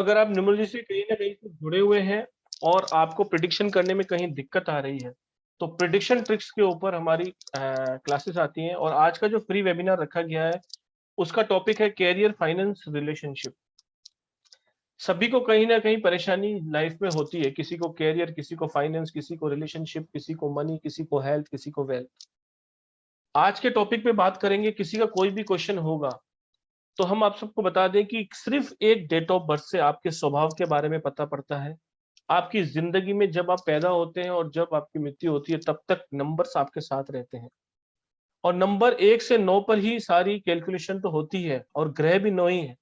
अगर आप न्यूमरोलॉजी से कहीं न कहीं से जुड़े हुए हैं और आपको प्रिडिक्शन करने में कहीं दिक्कत आ रही है, तो प्रिडिक्शन ट्रिक्स के ऊपर हमारी क्लासेस आती हैं और आज का जो फ्री वेबिनार रखा गया है, उसका टॉपिक है करियर, फाइनेंस, रिलेशनशिप। सभी को कहीं न कहीं परेशानी लाइफ में होती है, किसी को करियर, किसी को फाइनेंस, किसी को रिलेशनशिप, किसी को मनी, किसी को हेल्थ, किसी को वेल्थ। आज के टॉपिक पे बात करेंगे, किसी का कोई भी क्वेश्चन होगा, तो हम आप सबको बता दें कि सिर्फ़ एक डेट ऑफ बर्थ से आपके स्वभाव के बारे में पता पड़ता है। आपकी ज़िंदगी में जब आप पैदा होते हैं और जब आपकी मृत्यु होती है, तब तक नंबर्स आपके साथ रहते हैं और नंबर 1 से 9 पर ही सारी कैलकुलेशन तो होती है और ग्रह भी 9 ही हैं।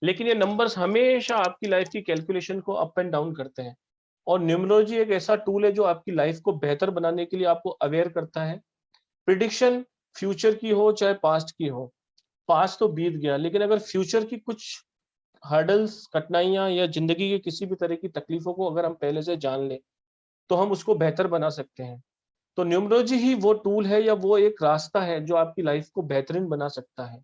लेकिन ये नंबर्स हमेशा आपकी लाइफ़ की कैलकुलेशन को अप एंड डाउन करते हैं और न्यूमरोलॉजी एक ऐसा टूल है जो आपकी लाइफ़ को बेहतर बनाने के लिए आपको अवेयर करता है। प्रिडिक्शन फ्यूचर की हो चाहे पास्ट की हो, पास्ट तो बीत गया, लेकिन अगर फ्यूचर की कुछ हर्डल्स, कठिनाइयाँ या ज़िंदगी की किसी भी तरह की तकलीफ़ों को अगर हम पहले से जान लें, तो हम उसको बेहतर बना सकते हैं। तो न्यूमरोलॉजी ही वो टूल है या वो एक रास्ता है जो आपकी लाइफ़ को बेहतरीन बना सकता है।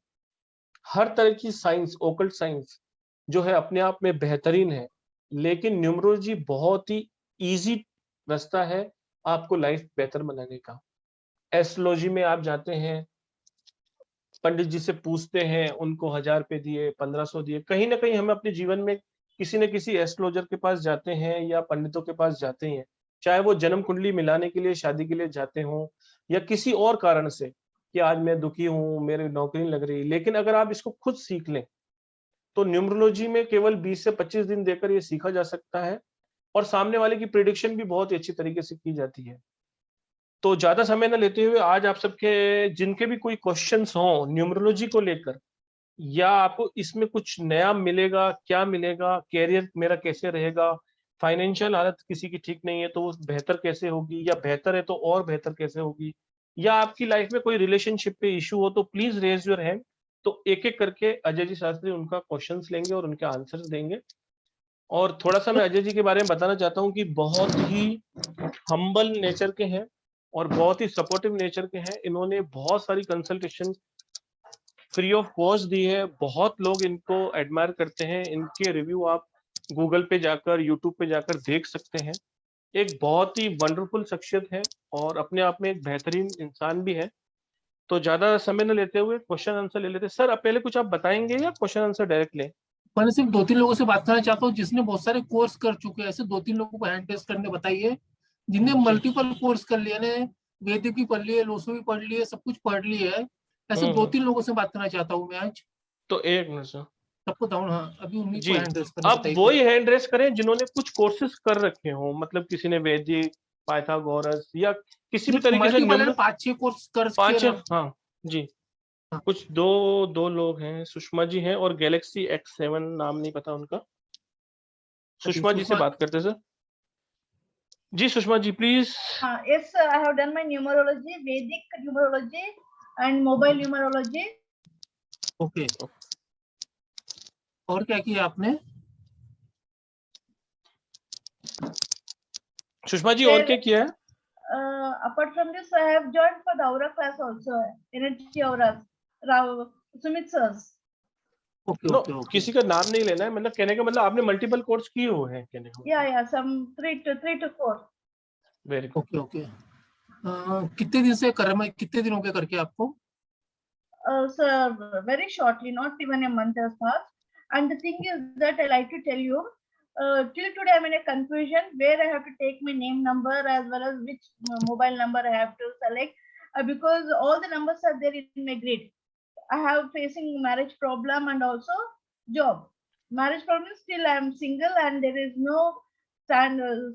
हर तरह की साइंस, ओकल्ट साइंस जो है अपने आप में बेहतरीन है, लेकिन न्यूमरोलॉजी बहुत ही ईज़ी रास्ता है आपको लाइफ़ बेहतर बनाने का। एस्ट्रोलॉजी में आप जाते हैं, पंडित जी से पूछते हैं, उनको ₹1000 दिए, 1500 दिए। कहीं न कहीं हम अपने जीवन में किसी न किसी एस्ट्रोलॉजर के पास जाते हैं या पंडितों के पास जाते हैं। चाहे वो जन्म कुंडली मिलाने के लिए, शादी के लिए जाते हों या किसी और कारण से कि आज मैं दुखी हूँ, मेरी नौकरी नहीं लग रही। लेकिन अगर आप इसको खुद सीख लें, तो न्यूमरोलॉजी में केवल 20 से 25 दिन देकर ये सीखा जा सकता है और सामने वाले की प्रेडिक्शन भी बहुत ही अच्छी तरीके से की जाती है। तो ज़्यादा समय ना लेते हुए आज आप सबके जिनके भी कोई क्वेश्चन्स हों न्यूमरोलॉजी को लेकर या आपको इसमें कुछ नया मिलेगा, क्या मिलेगा, करियर मेरा कैसे रहेगा, फाइनेंशियल हालत किसी की ठीक नहीं है तो वो बेहतर कैसे होगी या बेहतर है तो और बेहतर कैसे होगी? या आपकी लाइफ में कोई रिलेशनशिप पे इश्यू हो तो प्लीज़ रेज़ योर हैंड। तो एक-एक करके अजय जी शास्त्री उनका क्वेश्चन्स लेंगे और उनके आंसर्स देंगे। और थोड़ा-सा मैं अजय जी के बारे में बताना चाहता हूँ कि बहुत ही हम्बल नेचर के हैं और बहुत ही सपोर्टिव नेचर के हैं। इन्होंने बहुत सारी कंसल्टेशन फ्री ऑफ कॉस्ट दी है। बहुत लोग इनको एडमायर करते हैं। इनके रिव्यू आप गूगल पे जाकर, यूट्यूब पे जाकर देख सकते हैं। एक बहुत ही वंडरफुल शख्सियत है और अपने आप में एक बेहतरीन इंसान भी है। तो ज़्यादा समय ना लेते हुए क्वेश्चन आंसर ले लेते हैं। सर, अब पहले कुछ आप बताएँगे या क्वेश्चन आंसर डायरेक्ट लें? मैंने सिर्फ 2-3 लोगों से बात करना चाहता हूँ जिसने बहुत सारे कोर्स कर चुके हैं। ऐसे 2-3 लोगों को हैंड टेस्ट करके बताइए, जिनने जी। मल्टीपल कोर्स कर लिए ने वैदिक भी पढ़ लिए, लोसो भी पढ़ लिए, सब कुछ पढ़ लिए है। ऐसे हुँ, हुँ। 2-3 लोगों से बात करना चाहता हूँ मैं आज। तो 1 मिनट सर। सबको डाउन हाँ, अभी उन्हीं को जी, हैंड रेज़ करना अब बताइए वो फिर। ही हैंड रेज़ करें जिन्होंने कुछ कोर्सेज़ कर रखे हों, मतलब किसी ने वैदिक, पाइथागोरस या किसी भी सिर्फ तरीके से मल्टीपल है ना न्यूमर 5-6 कोर्स कर के 5 रख। हाँ, जी। हाँ, कुछ 2 लोग हैं, सुषमा जी हैं और गैलेक्सी X7 नाम नहीं पता उनका। जी सुषमा जी से सुषमा। बात करते हैं सर। जी, Sushma ji please. Yes, sir, I have done my numerology, Vedic numerology, and mobile numerology. Okay. और क्या किया आपने? सुषमा जी और There, क्या किया है? apart from this, I have joined for the aura class also, energy auras, Sumit sirs. Okay, no, okay, okay. किसी का नाम नहीं लेना है, मतलब कहने का मतलब आपने मल्टीपल कोर्स किए हुए हैं कहने का मतलब। Yeah, some 3 to 4. Very good. Okay, okay. कितने दिन से कर रहे मैं कितने दिन हो गए करके आपको? Sir, very shortly, not even a month has passed. And the thing is that I like to tell you, till today I'm in a confusion where I have to take my name number as well as which mobile number I have to select because all the numbers are there in my grid. I have facing marriage problem and also job. Marriage problem still I am single and there is no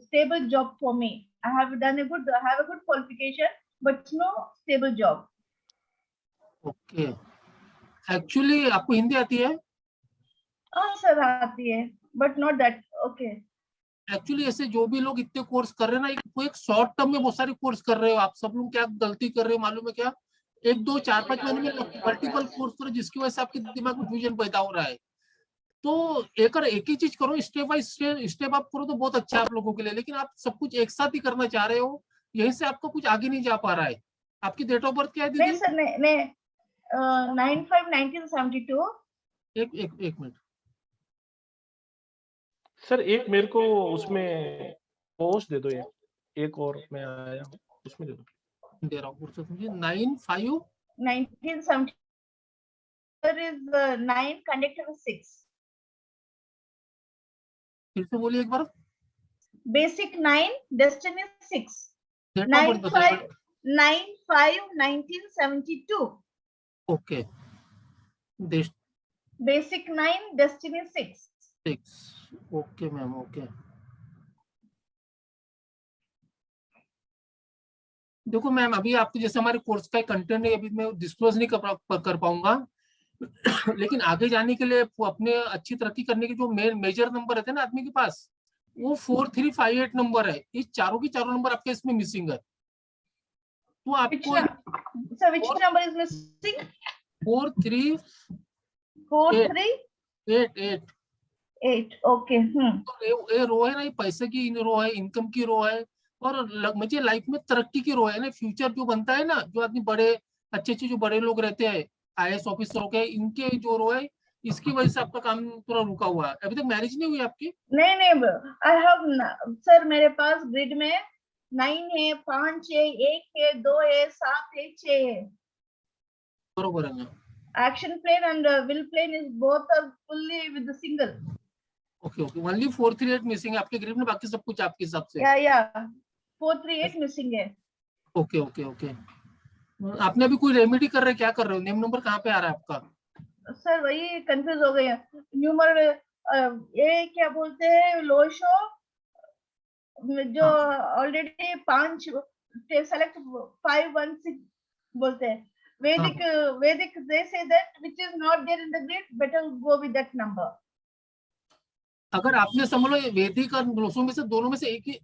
stable job for me. I have a good qualification but no stable job. Okay. Actually आपको हिंदी आती है? हाँ sir आती है but not that okay. Actually ऐसे जो भी लोग इतने कोर्स कर रहे हैं ना, वो एक शॉर्ट टर्म में बहुत सारे कोर्स कर रहे हो आप सब लोग। क्या गलती कर रहे हो मालूम है क्या? 1-2-4-5 महीने में मल्टीपल कोर्स करो जिसकी वजह से आपके दिमाग में फ्यूजन पैदा हो रहा है। तो एक ही चीज करो, स्टेप बाय स्टेप आप करो तो बहुत अच्छा है आप लोगों के लिए। लेकिन आप सब कुछ एक साथ ही करना चाह रहे हो, यहीं से आपका कुछ आगे नहीं जा पा रहा है। आपकी डेट ऑफ बर्थ क्या है नहीं दीदी? सर नहीं नहीं 95 1972। एक एक एक मिनट। सर एक मेरे को उसमें पोस्ट दे दो, एक और मैं आया हूँ उसमें दे दो। दे रहा हूँ फुर्सत मुझे। 9-5 1970 is 9, conductor is 6. फिर से बोलिए एक बार। Basic 9, destiny 6. Date of birth 9 बताइए। 5 9 5 1972. Okay, Basic 9, destiny 6. 6। Okay ma'am, okay. देखो मैम, अभी आपके जैसे हमारे कोर्स का कंटेंट है, अभी मैं डिस्क्लोज नहीं कर पाऊंगा लेकिन आगे जाने के लिए अपने अच्छी तरक्की करने के जो मेजर नंबर रहते हैं ना आदमी के पास, वो 4358 नंबर है। इस चारों की चारों नंबर आपके इसमें मिसिंग है। तो आपको So which number is missing? 4388 8. Okay. तो ये रो है ना, ये पैसे की रो है, इनकम की रो है, और मुझे लाइफ में तरक्की की रो है ना। फ्यूचर जो बनता है ना, जो आदमी बड़े अच्छे जो बड़े लोग रहते हैं, IAS ऑफिसर हो गए, इनके जो रो है, इसकी वजह से आपका काम पूरा रुका हुआ है। अभी तक मैरिज नहीं हुई आपकी? नहीं, आई हैव सर, मेरे पास ग्रिड में 9 है, 5 है, 1 है, 2 है, 7 है, 6 है। बरोबर है ना? Action plane and will plane is both are fully with the single. Okay, only 438 missing है आपके ग्रिड में, बाकी सब कुछ आपके हिसाब से। या 438 मिसिंग है। ओके। आपने अभी कोई रेमेडी कर रहे हैं, क्या कर रहे हो? नेम नंबर कहाँ पे आ रहा है आपका? सर वही कंफ्यूज हो गए हैं। न्यूमर ये क्या बोलते हैं, लो शो जो ऑलरेडी 5 सेलेक्ट 516 बोलते हैं। Vedic they say that which is not there in the grid, better go with that number. अगर आपने समझ लो वैदिक और ग्लोसो में से दोनों में से एक ही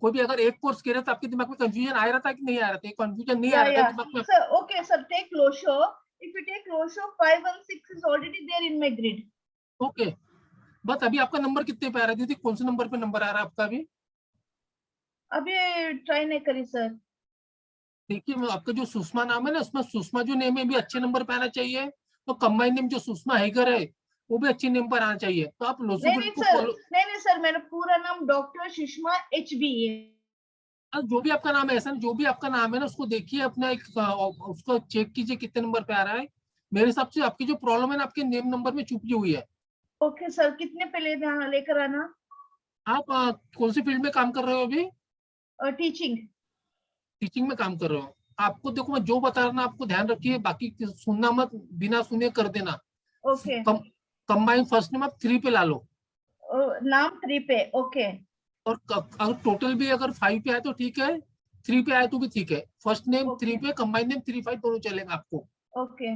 कोई भी अगर एक कोर्स करे तो आपके दिमाग में कंफ्यूजन आ रहा था कि नहीं आ रहा था? कंफ्यूजन नहीं आ रहा था दिमाग में? Sir, okay sir, take Losho. If you take Losho, 516 is already there in my grid. Okay, बस अभी आपका नंबर कितने पे आ रहा है दीदी? कौन से नंबर पे नंबर आ रहा है आपका अभी? अभी ट्राई नहीं करी सर। देखिए, आपका जो सुषमा नाम है ना, उसमें सुषमा जो नेम है भी अच्छे नंबर पे आना चाहिए, तो कंबाइन नेम जो सुषमा हैगर है वो भी अच्छे नेम पर आना चाहिए। तो आप लोसो को फॉलो। नहीं सर, मेरा पूरा नाम डॉक्टर सुषमा HB है। जो भी आपका नाम है, ऐसा जो भी आपका नाम है ना, उसको देखिए अपना एक उसको चेक कीजिए कितने नंबर पे आ रहा है। मेरे हिसाब से आपकी जो प्रॉब्लम है ना, आपके नेम नंबर में छुपी हुई है। ओके सर, कितने पे लेकर आना? आप कौन सी फील्ड में काम कर रहे हो अभी? टीचिंग में काम कर रहे हो। आपको देखो, मैं जो बता रहा ना आपको ध्यान रखिए, बाकी सुनना मत, बिना सुने कर देना। ओके। कंबाइन फर्स्ट नेम आप 3 पे ला लो। नाम 3 पे, ओके। और अगर टोटल भी अगर 5 पे आए तो ठीक है, 3 पे आए तो भी ठीक है। फर्स्ट नेम 3 पे, कंबाइन नेम 3-5 दोनों चलेगा आपको। ओके।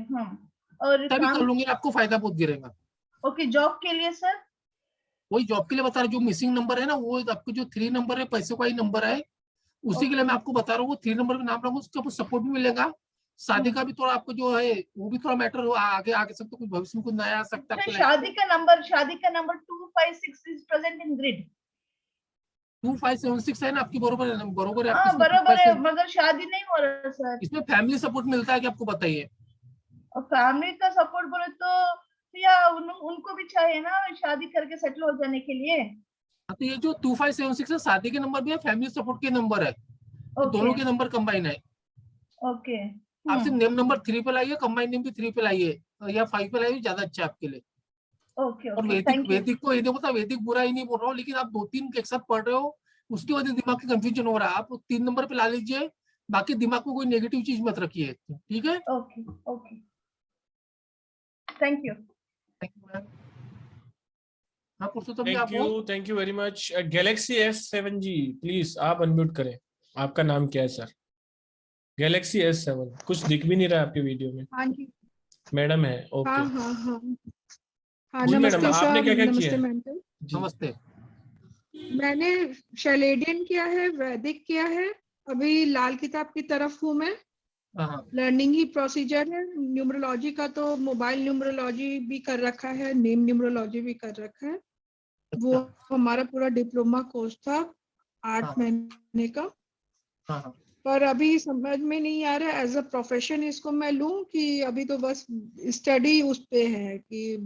और तभी कर लूंगी, आपको फायदा बहुत गिरेगा। ओके, जॉब के लिए सर? वही जॉब के लिए बता रहा हूँ, जो मिसिंग नंबर है ना, वो आपको जो 3 नंबर है, पैसे का ही नंबर है, उसी के लिए मैं आपको बता रहा हूँ। वो 3 नंबर पे नाम रखूँ, उसके ऊपर सपोर्ट भी मिलेगा। शादी का भी थोड़ा आपको जो है वो भी थोड़ा मैटर हो, आगे सकते, कुछ भविष्य में कुछ नया आ सकता है। शादी का number 256 is present in grid. 2576 है ना आपकी? बरोबर है, बरोबर है। हाँ बरोबर है, मगर शादी नहीं हो रहा सर। इसमें फैमिली सपोर्ट मिलता है कि आपको बताइए? फैमिली का सपोर्ट बोले तो या उनको भी चाहिए ना शादी करके सेटल हो जाने के लिए। तो ये जो 2576 है, शादी के नंबर भी है, फैमिली सपोर्ट के नंबर है, दोनों के नंबर कंबाइन है। ओके। आप सिर्फ नेम नंबर 3 पे लाइए, कंबाइन नेम भी 3 पे लाइए, या 5 पे लाइए, ज्यादा अच्छा है आपके लिए। ओके। और वैदिक को ये देखो, वैदिक बुरा ही नहीं बोल रहा हूँ, लेकिन आप 2-3 एक साथ पढ़ रहे हो, उसकी वजह से दिमाग की कंफ्यूजन हो रहा है। आप 3 नंबर पे ला लीजिए, बाकी दिमाग में कोई नेगेटिव चीज मत रखिए, ठीक है? Okay. Thank you. Thank you very much. Galaxy S7 ji, please आप अनम्यूट करें। आपका नाम क्या है सर? गैलेक्सी S7, कुछ दिख भी नहीं रहा आपके वीडियो में। हाँ जी मैडम है, ओके। हाँ जी नमस्ते मैडम, आपने सर। क्या क्या नमस्ते किया है? मेंटर। नमस्ते। मैंने शैलेडियन किया है, वैदिक किया है, अभी लाल किताब की तरफ हूँ मैं। लर्निंग ही प्रोसीजर है। न्यूमरोलॉजी का तो मोबाइल न्यूमरोलॉजी भी कर रखा है, नेम न्यूमरोलॉजी भी कर रखा है। वो हमारा पूरा डिप्लोमा कोर्स था 8 महीने का। पर अभी समझ में नहीं आ रहा एज अ प्रोफेशन इसको मैं लूं कि अभी तो बस स्टडी उस पे है कि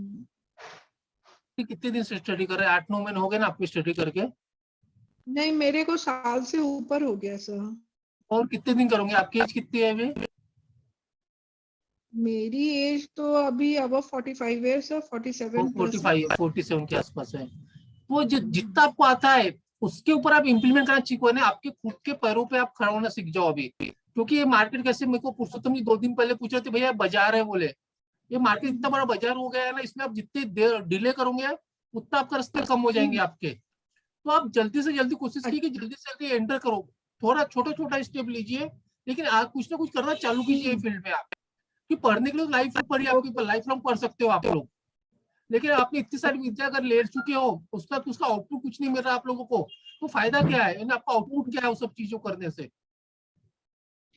कितने दिन से स्टडी कर रहे हैं? 8-9 महीने हो गए ना आपको स्टडी करके? नहीं, मेरे को साल से ऊपर हो गया सर। और कितने दिन करोगे? आपकी एज कितनी है अभी? मेरी एज तो अभी अब 45 है सर, 47 प्लस। 47 के आसपास है। वो जितना आपको आता है उसके ऊपर आप इम्प्लीमेंट करना सीखो ना, आपके खुद के पैरों पे आप खड़ा होना सीख जाओ अभी। क्योंकि ये मार्केट कैसे, मेरे को पुरुषोत्तम जी 2 दिन पहले पूछ रहे थे, भैया बाजार है, बोले ये मार्केट इतना बड़ा बाजार हो गया है ना, इसमें आप जितने देर डिले करोगे उतना आपका रास्ते कम हो जाएंगे आपके। तो आप जल्दी से जल्दी कोशिश की कि जल्दी से जल्दी एंटर करो, थोड़ा छोटा छोटा स्टेप लीजिए, लेकिन आप कुछ ना कुछ करना चालू कीजिए फील्ड में। आप कि पढ़ने के लिए लाइफ पढ़िए, आपकी लाइफ लॉन्ग पढ़ सकते हो आप लोग, लेकिन आपने इतनी सारी विद्या अगर ले चुके हो उसका आउटपुट कुछ नहीं मिल रहा आप लोगों को, तो फायदा क्या है? आपका आउटपुट क्या है उस सब चीजों करने से?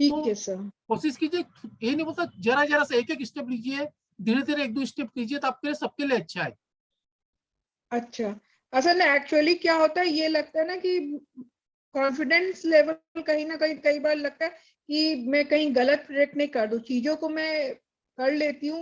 ठीक है सर। कोशिश कीजिए, ये नहीं बोलता जरा जरा से एक एक स्टेप लीजिए, धीरे धीरे 1-2 स्टेप कीजिए, तो आपके लिए सबके लिए अच्छा है। अच्छा, असल में एक्चुअली क्या होता है, ये लगता है ना कि कॉन्फिडेंस लेवल कहीं ना कहीं कई बार लगता है कि मैं कहीं गलत प्रेडिक्ट नहीं कर दूं, चीजों को मैं कर लेती हूँ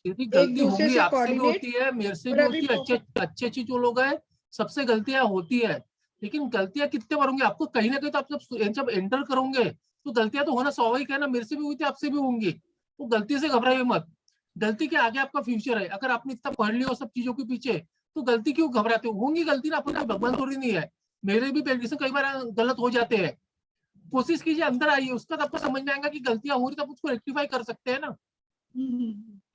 यदि एक गलती दूसरे होगी, से आपसे भी कोऑर्डिनेट। होती है, मेरे से और भी अभी होती है, अच्छे अच्छी जो लोग हैं सबसे गलतियां होती है, लेकिन गलतियां कितने बार होंगी आपको कहीं ना कहीं, तो आप जब एंटर करोगे तो गलतियां तो होना स्वाभाविक है ना, मेरे से भी हुई थी, आपसे भी होंगी। तो गलती से घबराइए मत, गलती के आगे आपका फ्यूचर है। अगर आपने इतना पढ़ लिया सब चीजों के पीछे, तो गलती क्यों घबराते हो? होंगी गलती ना, अपन भगवान थोड़ी नहीं है, मेरे भी प्रेडिक्शन कई बार गलत हो जाते हैं। कोशिश कीजिए, अंदर आइए, उसका आपको समझ में आएगा कि गलतियां हो रही, तब उसको रेक्टिफाई कर सकते हैं ना।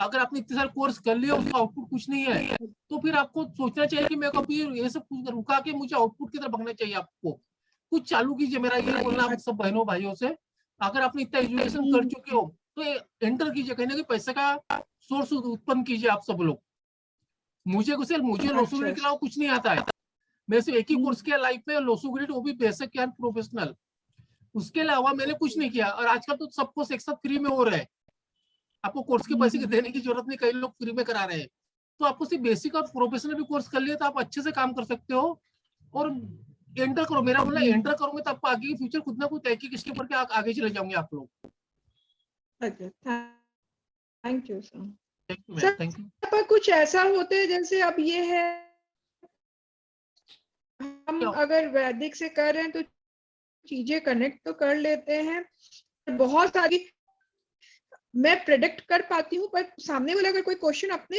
अगर आपने इतने सारे कोर्स कर लिया उसका आउटपुट कुछ नहीं है, तो फिर आपको सोचना चाहिए कि मैं कभी ये सब कुछ रुका के मुझे आउटपुट की तरफ भागना चाहिए। आपको कुछ चालू कीजिए, मेरा ये बोलना आप सब बहनों भाइयों से। अगर आपने इतना एजुकेशन कर चुके हो तो एंटर कीजिए, कहीं ना कहीं पैसे का सोर्स उत्पन्न कीजिए आप सब लोग। मुझे लोसुग्रिड के अलावा कुछ नहीं आता है, मैं सिर्फ एक ही कोर्स किया लाइफ में, लोसुग्रिड, वो भी बेसिक एंड प्रोफेशनल। उसके अलावा मैंने कुछ नहीं किया, और आजकल तो सब कुछ एक साथ फ्री में हो रहा है, आपको कोर्स के पैसे देने की जरूरत नहीं, कई लोग फ्री में करा रहे हैं। तो आपको सिर्फ बेसिक और प्रोफेशनल भी कोर्स कर लिया तो आप अच्छे से काम कर सकते हो। और एंटर करो, मेरा बोलना एंटर करोगे तो आपको आगे की फ्यूचर खुद ना खुद एक स्टेप करके आगे चले जाओगे आप लोग। अच्छा, thank you sir. Thank you. पर कुछ ऐसा होता है जैसे अब ये है, हम अगर वैदिक से कर रहे हैं तो चीजें कनेक्ट तो कर लेते हैं, बहुत सारी मैं प्रेडिक्ट कर पाती हूँ, पर सामने वाला अगर कोई क्वेश्चन अपने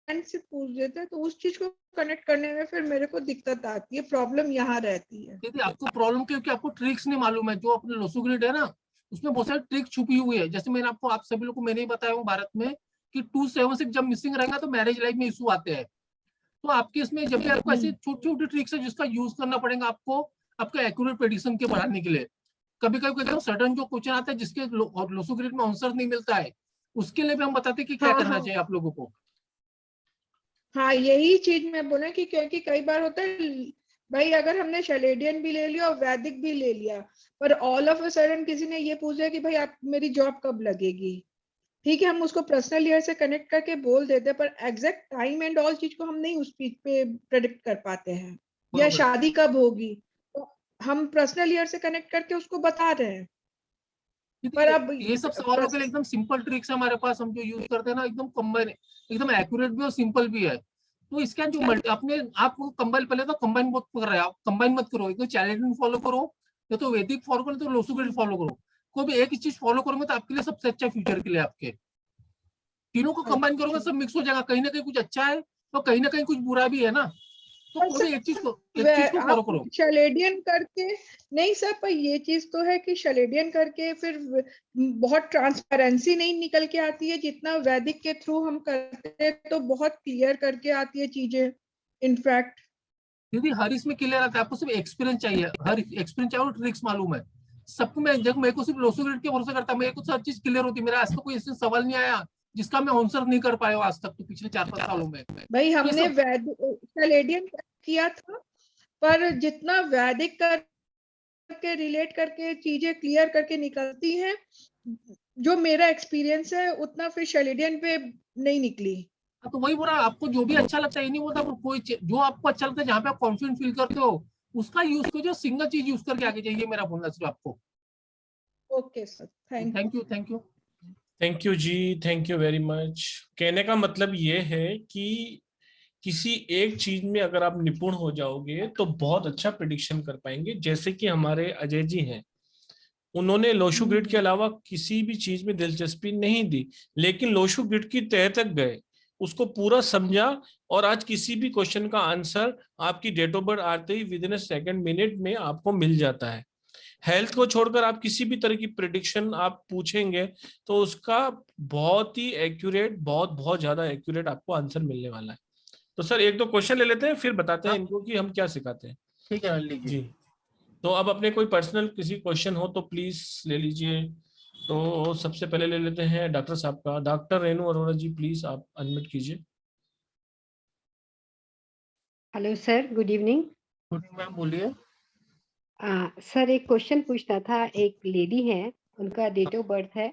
एंड से पूछ देता है तो उस चीज को कनेक्ट करने में फिर मेरे को दिक्कत आती है, प्रॉब्लम यहाँ रहती है। यदि आपको प्रॉब्लम क्योंकि आपको ट्रिक्स नहीं मालूम है, जो अपने लोसुग्रिड है ना उसमें बहुत सारी ट्रिक छुपी हुई है। जैसे मैंने आपको, आप सभी लोग को मैंने ही बताया हूँ भारत में कि 276 जब मिसिंग रहेगा तो मैरिज लाइफ में इशू आते हैं। तो आपके इसमें जब भी आपको ऐसी छोटी छोटी ट्रिक्स है जिसका यूज करना पड़ेगा आपको, आपका एक्यूरेट प्रेडिक्शन के बढ़ाने के लिए। कभी कभी सडन जो क्वेश्चन आता है जिसके लोसुग्रिड में आंसर नहीं मिलता है, उसके लिए भी हम बताते हैं कि क्या करना चाहिए आप लोगों को। हाँ, यही चीज मैं बोला कि क्योंकि कई बार होता है भाई, अगर हमने शैलेडियन भी ले लिया और वैदिक भी ले लिया, पर ऑल ऑफ अ सडन किसी ने ये पूछ लिया कि भाई आप मेरी जॉब कब लगेगी, ठीक है हम उसको पर्सनल ईयर से कनेक्ट करके बोल देते हैं, पर एग्जैक्ट टाइम एंड ऑल चीज को हम नहीं उस चीज पे प्रेडिक्ट कर पाते हैं, या शादी कब होगी तो हम पर्सनल ईयर से कनेक्ट करके उसको बता रहे हैं। पर अब ये सब सवालों के लिए एकदम सिंपल ट्रिक्स है हमारे पास, हम जो यूज करते हैं ना, एकदम कंबाइन, एकदम एक्यूरेट भी और सिंपल भी है। तो इसके जो अपने आपको कंबाइन, पहले तो कंबाइन मत कर रहे हैं आप, कंबाइन मत करो, एक तो चैलेंजिंग फॉलो करो, या तो वैदिक फॉलो करो, तो लोसुग्रिड फॉलो करो। कोई भी एक चीज फॉलो करोगे तो आपके लिए सबसे अच्छा फ्यूचर के लिए, आपके तीनों को कंबाइन करोगे सब मिक्स हो जाएगा, कहीं ना कहीं कुछ अच्छा है तो कहीं ना कहीं कुछ बुरा भी है ना। तो कोई भी एक चीज को फॉलो करो। शैलेडियन करके नहीं सर, पर ये चीज तो है कि शैलेडियन करके फिर बहुत ट्रांसपेरेंसी नहीं निकल के आती है, जितना वैदिक के थ्रू हम करते हैं तो बहुत क्लियर करके आती है चीजें। इनफैक्ट यदि हर इसमें क्लियर आता है, आपको सिर्फ एक्सपीरियंस चाहिए, हर एक्सपीरियंस चाहिए और ट्रिक्स मालूम है सबको। मैं जब मेरे को सिर्फ लोसुग्रिड के भरोसा करता, मेरे को सब चीज क्लियर होती, मेरा आज तक कोई ऐसा सवाल नहीं आया जिसका मैं आंसर नहीं कर पाया आज तक, तो पिछले 4-5 सालों में। भाई हमने शैलेडियन किया था, पर जितना वैदिक करके रिलेट करके चीजें क्लियर करके निकलती हैं, जो मेरा एक्सपीरियंस है उतना फिर शैलेडियन पे नहीं निकली। तो वही बोला, आपको जो भी अच्छा लगता है, ये नहीं बोलता, कोई जो आपको अच्छा लगता है, जहाँ पे आप कॉन्फिडेंट फील करते हो उसका यूज करो, सिंगल चीज यूज करके आगे जाइए, मेरा बोलना सिर्फ आपको। Okay sir, thank thank you. Thank you. Thank you जी, थैंक यू वेरी मच। कहने का मतलब ये है कि किसी एक चीज में अगर आप निपुण हो जाओगे तो बहुत अच्छा प्रिडिक्शन कर पाएंगे। जैसे कि हमारे अजय जी हैं, उन्होंने लोशु ग्रिड के अलावा किसी भी चीज में दिलचस्पी नहीं दी, लेकिन लोशु ग्रिड की तह तक गए, उसको पूरा समझा, और आज किसी भी क्वेश्चन का आंसर आपकी डेट ऑफ बर्थ आते ही विद इन सेकंड मिनट में आपको मिल जाता है। हेल्थ को छोड़कर आप किसी भी तरह की प्रिडिक्शन आप पूछेंगे तो उसका बहुत ही एक्यूरेट, बहुत बहुत ज्यादा एक्यूरेट आपको आंसर मिलने वाला है। तो सर एक दो क्वेश्चन ले लेते हैं, फिर बताते हैं इनको कि हम क्या सिखाते हैं। ठीक है, लीजिए। जी, तो अब अपने कोई पर्सनल किसी क्वेश्चन हो तो प्लीज ले लीजिए। तो सबसे पहले ले लेते हैं डॉक्टर साहब का। डॉक्टर रेणु अरोड़ा जी, प्लीज आप अनम्यूट कीजिए। Hello sir, good evening. Good ma'am, बोलिए। सर एक क्वेश्चन पूछना था। एक लेडी है, उनका डेट ऑफ बर्थ है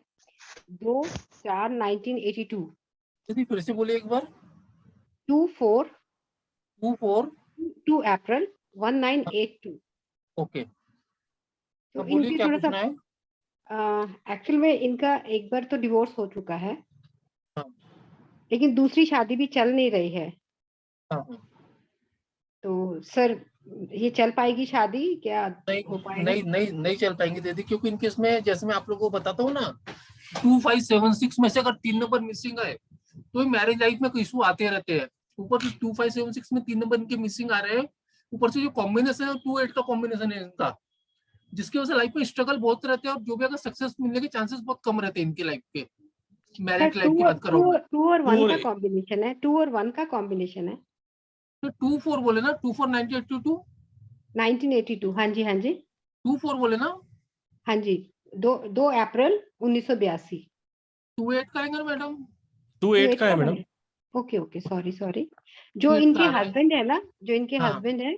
2/4/1982। दीदी फिर से बोलिए एक बार। 2/4 2/4। 2 अप्रैल 1982। ओके, तो अब बोलिए इनकी क्या थोड़ा पूछना सा है। एक्चुअल में इनका एक बार तो डिवोर्स हो चुका है, हाँ। लेकिन दूसरी शादी भी चल नहीं रही है। हाँ। तो सर ये चल पाएगी शादी, क्या नहीं हो पाएगा? नहीं नहीं नहीं चल पाएंगे दीदी, क्योंकि इनके इसमें जैसे मैं आप लोगों को बताता हूँ ना, 2576 में से अगर 3 नंबर मिसिंग है तो मैरिज लाइफ में इशू आते रहते हैं। ऊपर से 2576 में 3 नंबर इनके मिसिंग आ रहे हैं, ऊपर से जो कॉम्बिनेशन है 28 का कॉम्बिनेशन है इनका, जिसकी वजह से लाइफ में स्ट्रगल बहुत रहते हैं, और जो भी अगर सक्सेस मिलने के चांसेस बहुत कम रहते हैं इनकी लाइफ के। सर मैरिड लाइफ की बात कर रहा हूँ मैं। 2 और 1 2 का कॉम्बिनेशन है, 2 और 1 का कॉम्बिनेशन है। तो 2/4 बोले ना, 2/4 1982। 1982, हाँ जी हाँ जी 2/4 बोले ना। हाँ जी। 2 अप्रैल 1982। 28 का आएगा मैडम। 2/8 का है madam. Okay okay, sorry sorry. जो 28 इनके का आ रहा है। हस्बैंड है ना, जो इनके हाँ। हस्बैंड है, हाँ।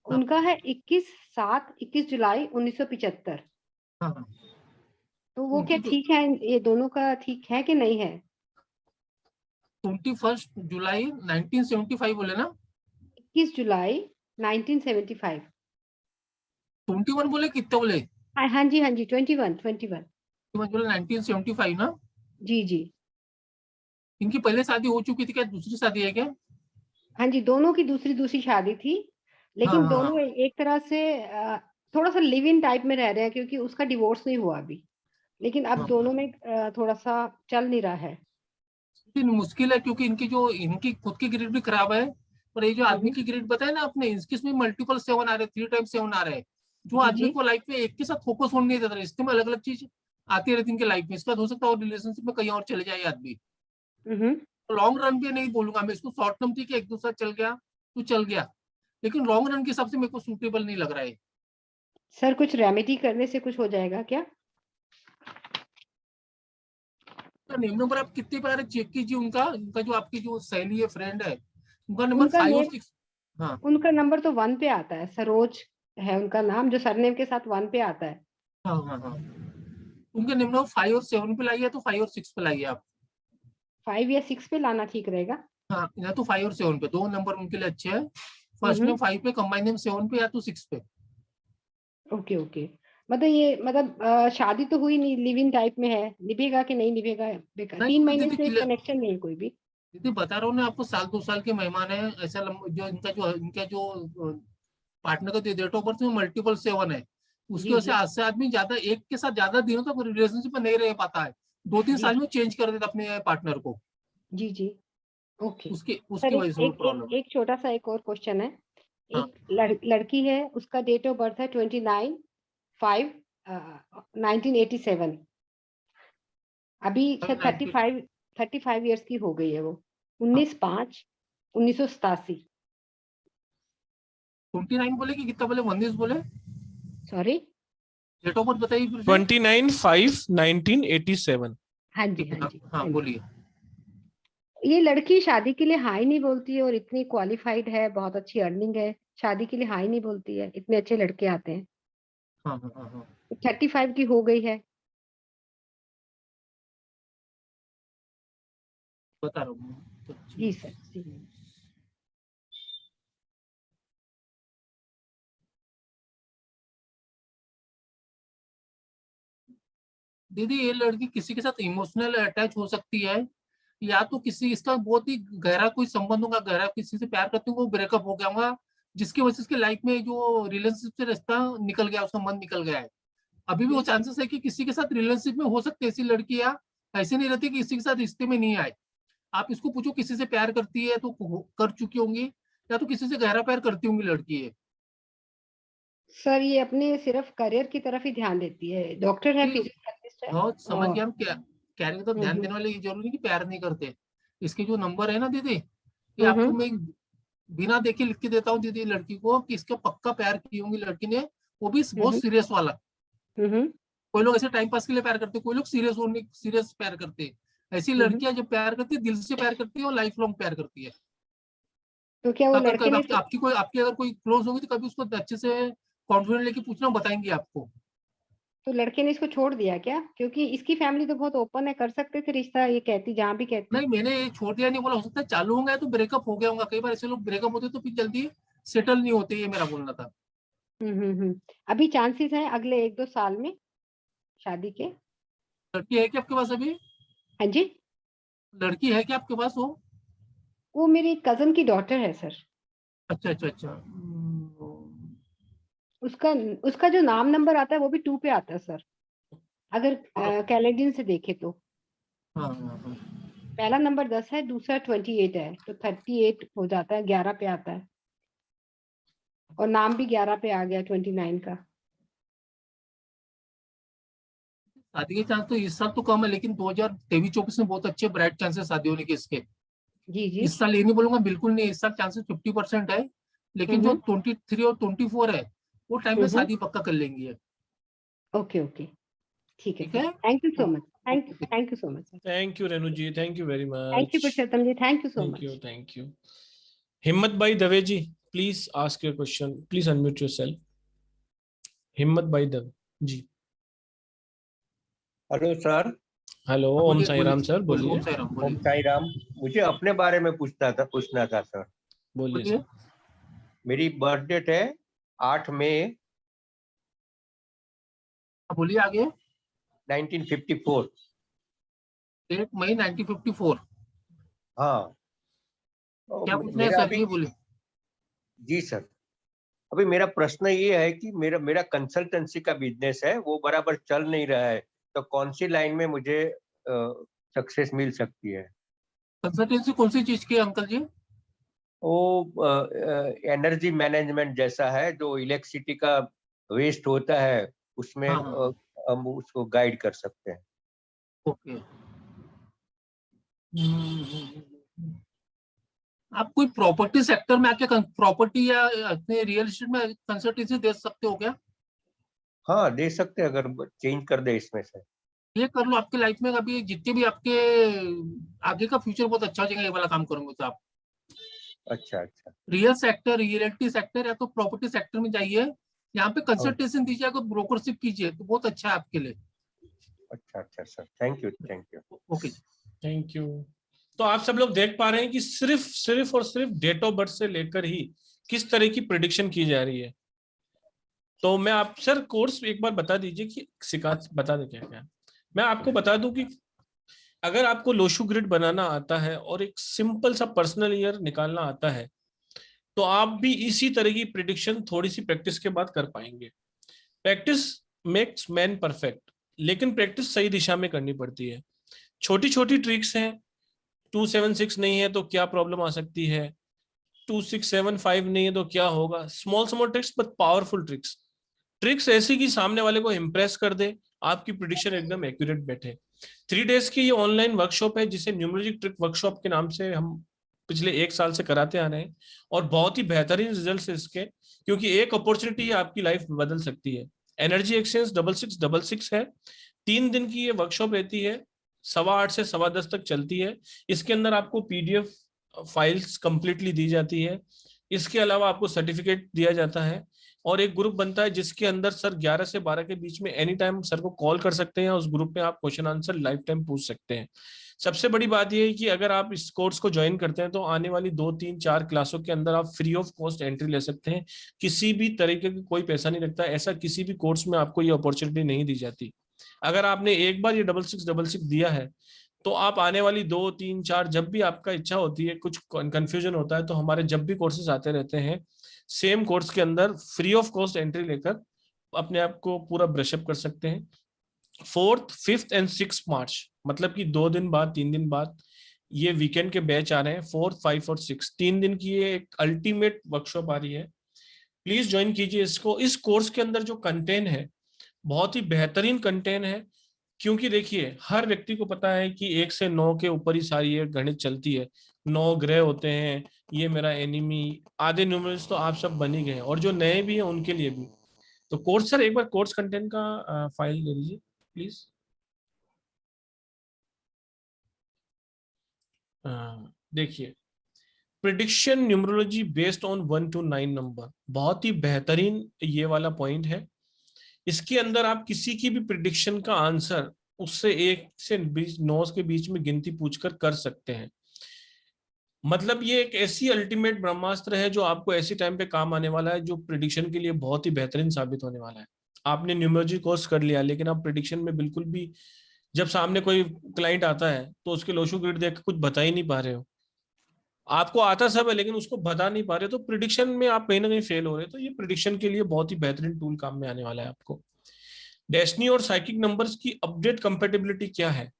उनका है 21 जुलाई 1975। हाँ हाँ। तो वो क्या उनकी जो ठीक है? ये दोनों का ठीक है कि नहीं है? 21 जुलाई 1975 बोले ना। 21 जुलाई 1975। 21 बोले कितने बोले? हाँ जी हाँ जी, 21 21। 21 बोले 1975 ना। जी जी इनकी पहले शादी हो चुकी थी क्या, दूसरी शादी है क्या? हाँ जी, दोनों की दूसरी दूसरी शादी थी, हाँ लेकिन हाँ दोनों हाँ। एक तरह से थोड़ा सा लिव इन टाइप में रह रहे हैं, क्योंकि उसका डिवोर्स नहीं हुआ अभी, लेकिन अब हाँ। दोनों में थोड़ा सा चल नहीं रहा है। लेकिन मुश्किल है, क्योंकि इनकी खुद की ग्रेड भी खराब है, और ये जो आदमी हम्म, की ग्रेड बताया ना आपने, इसके इसमें मल्टीपल 7 आ रहे, 3 टाइम्स 7 आ रहे हैं, जो जी आदमी जी को लाइफ में एक के साथ फोकस होने नहीं देता रहा, इसमें अलग अलग चीज आती रहती है इनके लाइफ में। इसका हो सकता है और रिलेशनशिप में कहीं और चले जाए ये आदमी। हम्म। लॉन्ग रन पे नहीं बोलूंगा मैं इसको, शॉर्ट टर्म ठीक है, एक दो साल चल गया तो चल गया, लेकिन लॉन्ग रन के हिसाब से मेरे को सूटेबल नहीं लग रहा है। सर कुछ रेमेडी करने से कुछ हो जाएगा क्या? नेम नंबर आप कितने बार चेक कीजिए उनका, उनका जो आपकी जो सहेली है, फ्रेंड है, उनका नंबर उनका 5 और नेम 6। हाँ उनका नंबर तो 1 पे आता है, सरोज है उनका नाम, जो सरनेम के साथ 1 पे आता है। हाँ हाँ हाँ। उनके नेम नंबर 5 और 7 पे लाइए, तो 5 और 6 पे लाइए आप। 5 या 6 पे लाना ठीक रहेगा। हाँ, या तो 5 और 7 पे, दो नंबर उनके लिए अच्छे हैं। फर्स्ट नेम 5 पे, कंबाइन नेम 7 पे, या तो 6 पे। Okay okay. मतलब शादी तो हुई नहीं, लिव इन टाइप में है, निभेगा कि नहीं निभेगा? बेकार, नहीं 3 कोई महीने दीदी से कनेक्शन नहीं है कोई भी। दीदी बता रहा हूँ ना आपको, साल 2 साल के मेहमान है, ऐसा जो इनका जो पार्टनर का डेट ऑफ बर्थ में मल्टीपल 7 है, उसकी जी वजह से जी आज से आदमी ज्यादा एक के साथ ज्यादा दिनों तक रिलेशनशिप में नहीं रह पाता है, 2-3 जी साल में चेंज कर देता अपने पार्टनर को। जी जी। ओके उसकी सर, उसकी वजह से वो प्रॉब्लम है। एक छोटा सा एक और क्वेश्चन है। हाँ। एक लड़की है, उसका डेट ऑफ बर्थ है 29/5/1987। अभी शायद 35 ईयर्स की हो गई है वो। 19/5/1987। 29 बोले कि कितना बोले, 19 बोले? सॉरी। डेट ऑफ बर्थ बताइए फिर से। 29/5/1987। हाँ जी ठीक है, हाँ हाँ जी हाँ हाँ जी। बोलिए। ये लड़की शादी के लिए हाई नहीं बोलती है, और इतनी क्वालिफाइड है, बहुत अच्छी अर्निंग है, शादी के लिए हाई नहीं बोलती है, इतने अच्छे लड़के आते हैं। हाँ हाँ हाँ हाँ। 35 की हो गई है। बता रहा हूँ। जी सर जी। दीदी ये लड़की किसी के साथ इमोशनल अटैच हो सकती है, या तो किसी इसका बहुत ही गहरा कोई संबंध होगा, गहरा किसी से प्यार करते होंगे, वो ब्रेकअप हो गया होगा, जिसकी वजह से उसके लाइफ में जो रिलेशनशिप से रिश्ता निकल गया, उसका मन निकल गया है। अभी भी वो चांसेस है कि किसी के साथ रिलेशनशिप में हो सकते हैं ऐसी लड़कियां, ऐसे नहीं रहती कि किसी के साथ रिश्ते में नहीं आए। आप इसको पूछो किसी से प्यार करती है तो कर चुकी होंगी, या तो किसी से गहरा प्यार करती होंगी लड़की है। सर ये अपने सिर्फ करियर की तरफ ही ध्यान देती है, डॉक्टर है, नहीं, फिजियोथेरेपिस्ट है। बहुत समझ और गया हम। कैरियर की तरफ ध्यान देने वाले, ये जरूरी नहीं कि प्यार नहीं करते। इसके जो नंबर है ना दीदी, ये आपको मैं बिना देखे लिख के देता हूँ दीदी लड़की को, कि इसका पक्का प्यार की होंगी लड़की ने, वो भी बहुत सीरियस वाला। कोई लोग ऐसे टाइम पास के लिए प्यार करते, कोई लोग सीरियस प्यार करते हैं। ऐसी लड़कियां जब प्यार करती है, दिल से प्यार करती है और लाइफ लॉन्ग प्यार करती है। तो क्या वो अगर लड़के ने आपकी अगर कोई क्लोज होगी तो कभी उसको अच्छे से कॉन्फिडेंस लेके पूछना, बताएंगे आपको। तो लड़के ने इसको छोड़ दिया क्या? क्योंकि इसकी फैमिली तो बहुत ओपन है, कर सकते थे रिश्ता, ये कहती जहाँ भी कहती। नहीं, मैंने ये छोड़ दिया नहीं बोला, हो सकता है चालू होंगे तो ब्रेकअप हो गया होगा। कई बार ऐसे लोग ब्रेकअप होते तो फिर जल्दी सेटल नहीं होते, ये मेरा बोलना था। अभी चांसेस है अगले 1-2 साल में शादी के? लड़की है क्या आपके पास अभी? हाँ जी, लड़की है क्या आपके पास? वो मेरी कजन की डॉटर है सर। अच्छा अच्छा अच्छा। उसका उसका जो नाम नंबर आता है वो भी 2 पे आता है सर, अगर कैलेंडर से देखे तो। हाँ हाँ हाँ। पहला नंबर 10 है, दूसरा 28 है, तो 38 हो जाता है, 11 पे आता है। और नाम भी 11 पे आ गया, 29 का। शादी के चांस तो इस साल तो कम है, लेकिन 2023-24 में बहुत अच्छे ब्राइट चांसेस शादी होने के इसके। जी जी। इस साल ये नहीं बोलूंगा बिल्कुल नहीं, इस साल चांसेस 50% है, लेकिन जो 23 और 24 है वो टाइम में शादी पक्का कर लेंगी है। ओके ओके, ठीक है ठीक है। Sir, thank you so much, thank you so much sir. Thank you Renu ji, thank you very thank you much. Purushottam ji, thank you so thank much. You, thank you. Himmat bhai Dave ji, please ask your question, please unmute yourself. Himmat bhai Dave ji. Hello sir. Hello, Om बोलिए Sai Ram sir, बोलिए। ओम साई राम, ओम बोलिए साई राम। मुझे अपने बारे में पूछना था sir. बोलिए बोलिए। सर। मेरी बर्थ डेट है 8 मई बोलिए आगे। 1954। 8 मई 1954। हाँ। क्या पूछना है मेरा सर, अभी, ये बोलिए। जी सर, अभी मेरा प्रश्न ये है कि मेरा कंसल्टेंसी का बिजनेस है, वो बराबर चल नहीं रहा है, तो कौन सी लाइन में मुझे सक्सेस मिल सकती है? कंसल्टेंसी कौन सी चीज की है अंकल जी? वो एनर्जी मैनेजमेंट जैसा है, जो इलेक्ट्रिसिटी का वेस्ट होता है उसमें हाँ हाँ। हम उसको गाइड कर सकते हैं। ओके। आप कोई प्रॉपर्टी सेक्टर में आके प्रॉपर्टी या अपने रियल एस्टेट में कंसल्टेंसी दे सकते हो क्या? हाँ, दे सकते हैं, अगर चेंज कर दे इसमें से। ये कर लो, आपकी लाइफ में अभी जितने भी आपके आगे का फ्यूचर बहुत अच्छा हो जाएगा, ये वाला काम करोगे तो आप। अच्छा अच्छा। रियल सेक्टर, रियलिटी सेक्टर या तो प्रॉपर्टी सेक्टर में जाइए, यहाँ पे कंसल्टेशन दीजिए, अगर ब्रोकरशिप कीजिए तो बहुत अच्छा है आपके लिए। अच्छा अच्छा sir, thank you thank you. Okay, thank you. तो आप सब लोग देख पा रहे हैं कि सिर्फ और सिर्फ डेट ऑफ बर्थ से लेकर ही किस तरह की प्रिडिक्शन की जा रही है। तो मैं आप सर कोर्स एक बार बता दीजिए कि बता दें क्या क्या। मैं आपको बता दूं कि अगर आपको लोशू ग्रिड बनाना आता है और एक सिंपल सा पर्सनल ईयर निकालना आता है, तो आप भी इसी तरह की प्रिडिक्शन थोड़ी सी प्रैक्टिस के बाद कर पाएंगे। प्रैक्टिस मेक्स मैन परफेक्ट, लेकिन प्रैक्टिस सही दिशा में करनी पड़ती है। छोटी छोटी ट्रिक्स हैं। 276 नहीं है तो क्या प्रॉब्लम आ सकती है, 2675 नहीं है तो क्या होगा। Small tricks but powerful tricks ऐसी कि सामने वाले को इंप्रेस कर दे, आपकी प्रिडिक्शन एकदम एक्यूरेट बैठे। 3 डेज की ये ऑनलाइन वर्कशॉप है, जिसे न्यूमरोलॉजी ट्रिक वर्कशॉप के नाम से हम पिछले 1 साल से कराते आ रहे हैं, और बहुत ही बेहतरीन रिजल्ट है इसके, क्योंकि एक अपॉर्चुनिटी आपकी लाइफ बदल सकती है। एनर्जी एक्सचेंज 6666 है। 3 दिन की ये वर्कशॉप रहती है, 8:15 से 10:15 तक चलती है। इसके अंदर आपको PDF फाइल्स कंप्लीटली दी जाती है। इसके अलावा आपको सर्टिफिकेट दिया जाता है, और एक ग्रुप बनता है जिसके अंदर सर 11 से 12 के बीच में एनी टाइम सर को कॉल कर सकते हैं। उस ग्रुप में आप क्वेश्चन आंसर लाइफ टाइम पूछ सकते हैं। सबसे बड़ी बात यह है कि अगर आप इस कोर्स को ज्वाइन करते हैं तो आने वाली 2, 3, 4 क्लासों के अंदर आप फ्री ऑफ कॉस्ट एंट्री ले सकते हैं। किसी भी तरीके का कोई पैसा नहीं लगता, ऐसा किसी भी कोर्स में आपको ये अपॉर्चुनिटी नहीं दी जाती। अगर आपने एक बार ये 6666 दिया है तो आप आने वाली 2, 3, 4 जब भी आपका इच्छा होती है, कुछ कंफ्यूजन होता है, तो हमारे जब भी कोर्सेज आते रहते हैं, सेम कोर्स के अंदर फ्री ऑफ कॉस्ट एंट्री लेकर अपने आप को पूरा ब्रशअप कर सकते हैं। 4th, 5th एंड 6th मार्च, मतलब कि 2 दिन बाद, 3 दिन बाद ये वीकेंड के बैच आ रहे हैं। 4th, 5th और 6th 3 दिन की ये एक अल्टीमेट वर्कशॉप आ रही है। प्लीज ज्वाइन कीजिए इसको। इस कोर्स के अंदर जो कंटेंट है बहुत ही बेहतरीन कंटेंट है, क्योंकि देखिए हर व्यक्ति को पता है कि 1 से 9 के ऊपर ही सारी ये गणित चलती है। 9 ग्रह होते हैं, ये मेरा एनिमी, आधे न्यूमरल्स तो आप सब बन ही गए, और जो नए भी हैं उनके लिए भी। तो कोर्स सर, एक बार कोर्स कंटेंट का फाइल दे दीजिए प्लीज। देखिए, prediction numerology based on 1 to 9 number, बहुत ही बेहतरीन ये वाला पॉइंट है। इसके अंदर आप किसी की भी प्रिडिक्शन का आंसर उससे 1 से 9 के बीच में गिनती पूछकर कर सकते हैं। मतलब ये एक ऐसी अल्टीमेट ब्रह्मास्त्र है जो आपको ऐसी टाइम पे काम आने वाला है, जो प्रिडिक्शन के लिए बहुत ही बेहतरीन साबित होने वाला है। आपने न्यूमरोलॉजी कोर्स कर लिया, लेकिन आप प्रिडिक्शन में बिल्कुल भी, जब सामने कोई क्लाइंट आता है तो उसके लोशो ग्रिड देख के कुछ बता ही नहीं पा रहे हो, आपको आता सब है लेकिन उसको बता नहीं पा रहे, तो प्रिडिक्शन में आप कहीं ना कहीं फेल हो रहे हैं। तो ये प्रिडिक्शन के लिए बहुत ही बेहतरीन टूल काम में आने वाला है आपको। डेस्टिनी और साइकिक नंबर्स की अपडेट कंपेटिबिलिटी क्या है,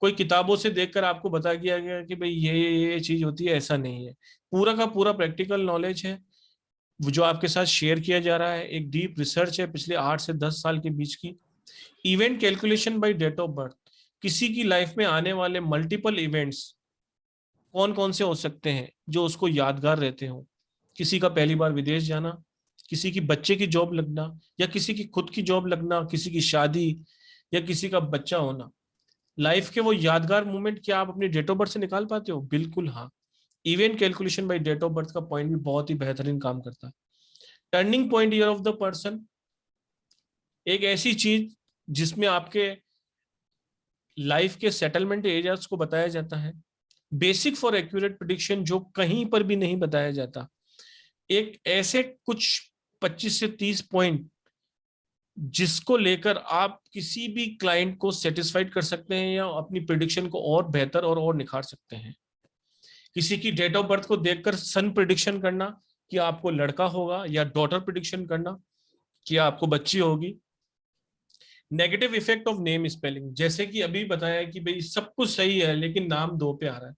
कोई किताबों से देखकर आपको बता दिया गया कि भाई ये चीज होती है, ऐसा नहीं है। पूरा का पूरा प्रैक्टिकल नॉलेज है जो आपके साथ शेयर किया जा रहा है। एक डीप रिसर्च है पिछले 8 से 10 साल के बीच की। Event calculation by date of birth, किसी की लाइफ में आने वाले मल्टीपल इवेंट्स कौन कौन से हो सकते हैं जो उसको यादगार रहते हो। किसी का पहली बार विदेश जाना, किसी की बच्चे की जॉब लगना, या किसी की खुद की जॉब लगना, किसी की शादी, या किसी का बच्चा होना। लाइफ के वो यादगार मोमेंट क्या आप अपनी डेट ऑफ बर्थ से निकाल पाते हो? बिल्कुल हाँ। Event calculation by date of birth का पॉइंट भी बहुत ही बेहतरीन काम करता है। Turning point year of the person, एक ऐसी चीज जिसमें आपके लाइफ के सेटलमेंट एरियाज को बताया जाता है। बेसिक फॉर एक्यूरेट प्रेडिक्शन, जो कहीं पर भी नहीं बताया जाता। एक ऐसे कुछ 25 से 30 पॉइंट जिसको लेकर आप किसी भी क्लाइंट को सेटिस्फाइड कर सकते हैं या अपनी प्रेडिक्शन को और बेहतर और निखार सकते हैं। किसी की डेट ऑफ बर्थ को देखकर सन प्रेडिक्शन करना कि आपको लड़का होगा, या डॉटर प्रेडिक्शन करना कि आपको बच्ची होगी। Negative effect of name spelling, जैसे कि अभी बताया कि भाई सब कुछ सही है लेकिन नाम 2 पे आ रहा है,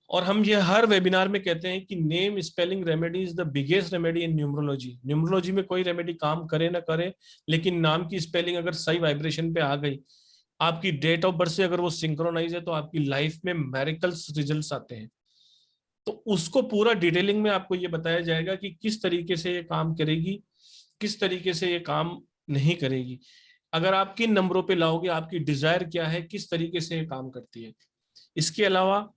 और हम ये हर वेबिनार में कहते हैं कि name spelling remedy is the biggest remedy in numerology. Numerology में कोई रेमेडी काम करे ना करे, लेकिन नाम की स्पेलिंग अगर सही वाइब्रेशन पे आ गई, आपकी डेट ऑफ बर्थ से अगर वो सिंक्रोनाइज है, तो आपकी लाइफ में मैरिकल्स रिजल्ट्स आते हैं। तो उसको पूरा डिटेलिंग में आपको ये बताया जाएगा कि किस तरीके से ये काम करेगी, किस तरीके से ये काम नहीं करेगी, अगर आप किन नंबरों पे लाओगे, आपकी डिजायर क्या है, किस तरीके से ये काम करती है। इसके अलावा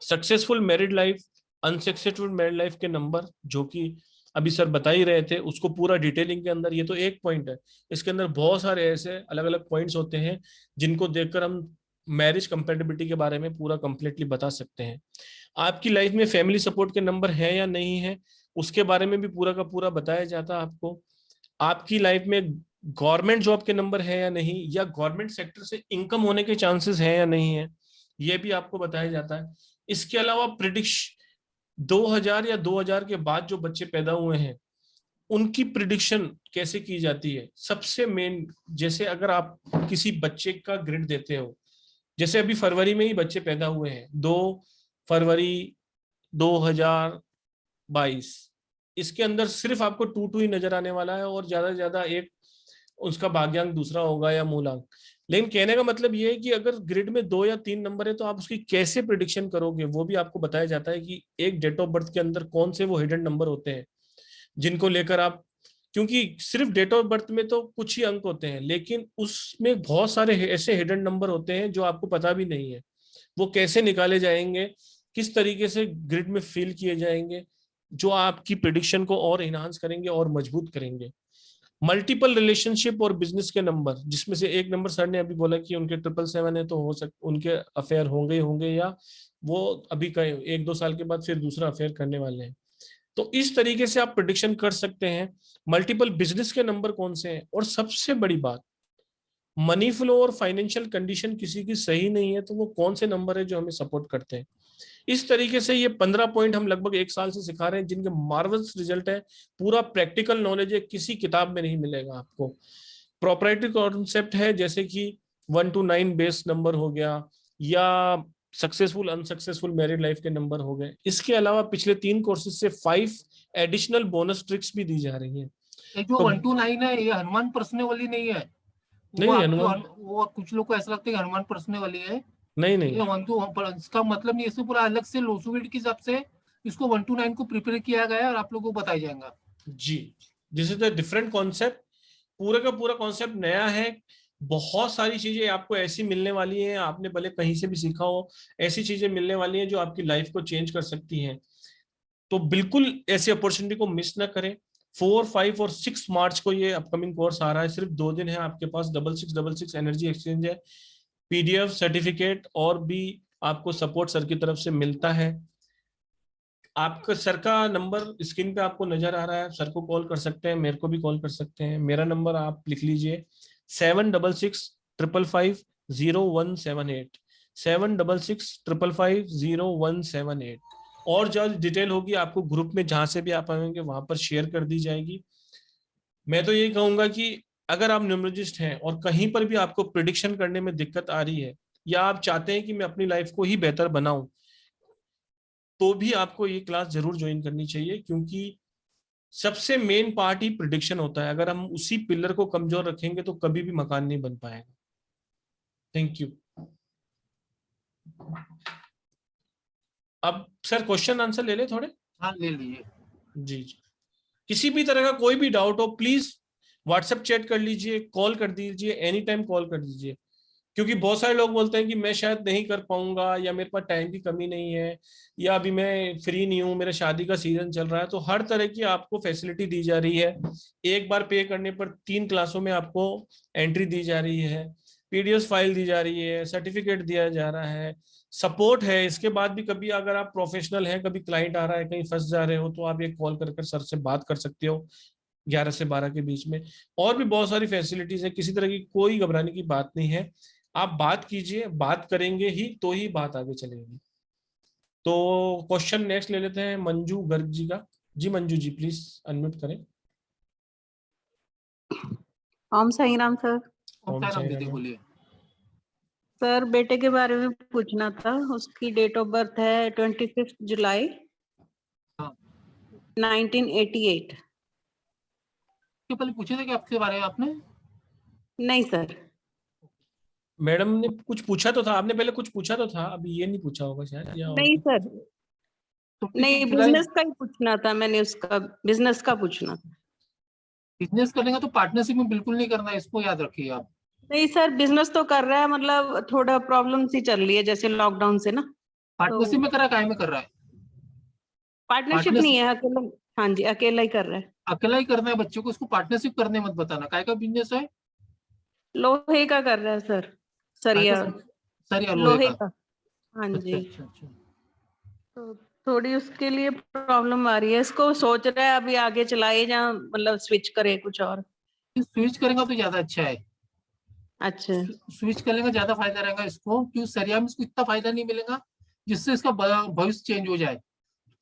successful married life, unsuccessful married life के नंबर, जो कि अभी सर बता ही रहे थे, उसको पूरा डिटेलिंग के अंदर, ये तो एक पॉइंट है, इसके अंदर बहुत सारे ऐसे अलग अलग पॉइंट्स होते हैं जिनको देखकर हम मैरिज कंपेटिबिलिटी के बारे में पूरा कंप्लीटली बता सकते हैं। आपकी लाइफ में फैमिली सपोर्ट के नंबर है या नहीं है, उसके बारे में भी पूरा का पूरा बताया जाता है आपको। आपकी लाइफ में गवर्नमेंट जॉब के नंबर है या नहीं, या गवर्नमेंट सेक्टर से इनकम होने के चांसेस हैं या नहीं है, ये भी आपको बताया जाता है। इसके अलावा प्रिडिक्शन 2000 या 2000 के बाद जो बच्चे पैदा हुए हैं उनकी प्रिडिक्शन कैसे की जाती है। सबसे मेन, जैसे अगर आप किसी बच्चे का ग्रिड देते हो, जैसे अभी फरवरी में ही बच्चे पैदा हुए हैं, 2 फरवरी 2022, इसके अंदर सिर्फ आपको 2 ही नजर आने वाला है, और ज्यादा से ज्यादा एक उसका भाग्यांक दूसरा होगा या मूलांक। लेकिन कहने का मतलब ये है कि अगर ग्रिड में 2 या 3 नंबर है तो आप उसकी कैसे प्रिडिक्शन करोगे, वो भी आपको बताया जाता है कि एक डेट ऑफ बर्थ के अंदर कौन से वो हिडन नंबर होते हैं जिनको लेकर आप, क्योंकि सिर्फ डेट ऑफ बर्थ में तो कुछ ही अंक होते हैं, लेकिन उसमें बहुत सारे ऐसे हिडन नंबर होते हैं जो आपको पता भी नहीं है। वो कैसे निकाले जाएंगे, किस तरीके से ग्रिड में फिल किए जाएंगे, जो आपकी प्रिडिक्शन को और इनहांस करेंगे और मजबूत करेंगे। मल्टीपल रिलेशनशिप और बिजनेस के नंबर, जिसमें से एक नंबर सर ने अभी बोला कि उनके 777 है, तो हो सकता उनके अफेयर होंगे या वो अभी का 1-2 साल के बाद फिर दूसरा अफेयर करने वाले हैं। तो इस तरीके से आप प्रेडिक्शन कर सकते हैं। मल्टीपल बिजनेस के नंबर कौन से हैं, और सबसे बड़ी बात, मनी फ्लो और फाइनेंशियल कंडीशन किसी की सही नहीं है तो वो कौन से नंबर है जो हमें सपोर्ट करते हैं। इस तरीके से ये 15 पॉइंट हम लगभग 1 साल से सिखा रहे हैं, जिनके मार्वल्स रिजल्ट है। पूरा प्रैक्टिकल नॉलेज है, किसी किताब में नहीं मिलेगा आपको। प्रोप्राइटरी कॉन्सेप्ट है, जैसे कि 1 to 9 बेस नंबर हो गया, या सक्सेसफुल अनसक्सेसफुल मैरिड लाइफ के नंबर हो गए। इसके अलावा पिछले 3 कोर्सेज से 5 एडिशनल बोनस ट्रिक्स भी दी जा रही हैं। ये जो तो 1 to 9 है, ये हनुमान परसने वाली नहीं है। नहीं, वो हनुमान वो कुछ लोग को ऐसा लगता है कि हनुमान परसने वाली है। नहीं ये 1 to, इसका मतलब नहीं, इसमें पूरा अलग से लोसुविड के हिसाब से इसको 1 to 9 को प्रिपेयर किया गया है और आप लोगों को बताया जाएगा जी। This is the different concept, पूरा का पूरा कॉन्सेप्ट नया है। बहुत सारी चीजें आपको ऐसी मिलने वाली हैं, आपने भले कहीं से भी सीखा हो, ऐसी चीजें मिलने वाली हैं जो आपकी लाइफ को चेंज कर सकती हैं। तो बिल्कुल ऐसी अपॉर्चुनिटी को मिस ना करें। 4, 5 और 6 मार्च को ये अपकमिंग कोर्स आ रहा है। सिर्फ 2 दिन है आपके पास। 6666 एनर्जी एक्सचेंज है, पीडीएफ सर्टिफिकेट और भी आपको सपोर्ट सर की तरफ से मिलता है। आपका सर का नंबर स्क्रीन पे आपको नजर आ रहा है, सर को कॉल कर सकते हैं, मेरे को भी कॉल कर सकते हैं। मेरा नंबर आप लिख लीजिए 7665550178, 7665550178। और जो डिटेल होगी आपको ग्रुप में जहां से भी आप आएंगे वहां पर शेयर कर दी जाएगी। मैं तो यही कहूंगा कि अगर आप न्यूमरोलॉजिस्ट हैं और कहीं पर भी आपको प्रिडिक्शन करने में दिक्कत आ रही है, या आप चाहते हैं कि मैं अपनी लाइफ को ही बेहतर बनाऊं, तो भी आपको ये क्लास जरूर ज्वाइन करनी चाहिए, क्योंकि सबसे मेन पार्ट ही प्रिडिक्शन होता है। अगर हम उसी पिलर को कमजोर रखेंगे तो कभी भी मकान नहीं बन पाएगा। Thank you. अब सर क्वेश्चन आंसर ले ले थोड़े। हाँ ले लीजिए जी। किसी भी तरह का कोई भी डाउट हो प्लीज व्हाट्सएप चैट कर लीजिए, कॉल कर दीजिए, एनी टाइम कॉल कर दीजिए। क्योंकि बहुत सारे लोग बोलते हैं कि मैं शायद नहीं कर पाऊंगा, या मेरे पास टाइम की कमी नहीं है, या अभी मैं फ्री नहीं हूँ, मेरा शादी का सीजन चल रहा है। तो हर तरह की आपको फैसिलिटी दी जा रही है। एक बार पे करने पर 3 क्लासों में आपको एंट्री दी जा रही है, पीडीएफ फाइल दी जा रही है, सर्टिफिकेट दिया जा रहा है, सपोर्ट है। इसके बाद भी कभी अगर आप प्रोफेशनल हैं, कभी क्लाइंट आ रहा है, कहीं फंस जा रहे हो, तो आप एक कॉल कर सर से बात कर सकते हो 11 से 12 के बीच में। और भी बहुत सारी फैसिलिटीज है, किसी तरह की कोई घबराने की बात नहीं है। आप बात कीजिए, बात करेंगे ही तो ही बात आगे चलेगी। तो क्वेश्चन नेक्स्ट ले लेते हैं मंजू गर्ग जी का। जी मंजू जी प्लीज अनम्यूट करें। ओम साई राम सर। ओम साई दीदी राम। बोलिए। सर बेटे के बारे में पूछना था। उसकी डेट ऑफ बर्थ है 25 जुलाई हाँ। 1988। के पहले पूछे थे कि आपके बारे में आपने? नहीं सर। मैडम ने कुछ पूछा तो था, आपने पहले कुछ पूछा तो था, अभी ये नहीं पूछा होगा शायद, या नहीं सर, तो नहीं बिजनेस का ही पूछना था मैंने, उसका बिजनेस का पूछना था। बिजनेस करेंगे तो पार्टनरशिप में बिल्कुल नहीं करना है, इसको याद रखिए आप। नहीं सर, बिजनेस तो कर रहा है, मतलब थोड़ा प्रॉब्लम सी चल रही है जैसे लॉकडाउन से ना। पार्टनरशिप में कर रहा है, काय में कर रहा है? पार्टनरशिप नहीं है, अकेला। हाँ जी, अकेला ही कर रहा है। अकेला ही करना है बच्चों को, इसको पार्टनरशिप करने मत बताना। काय का बिजनेस है? लोहे का कर रहा है सर, सरिया। सरिया लोहे का। हाँ जी। अच्छा। तो थोड़ी उसके लिए प्रॉब्लम आ रही है, इसको सोच रहा है अभी आगे चलाए या मतलब स्विच करे कुछ और। स्विच करेगा तो ज्यादा अच्छा है। अच्छा। स्विच करेगा ज्यादा फायदा रहेगा इसको, क्योंकि सरिया में इसको इतना फायदा नहीं मिलेगा जिससे इसका भविष्य चेंज हो जाए।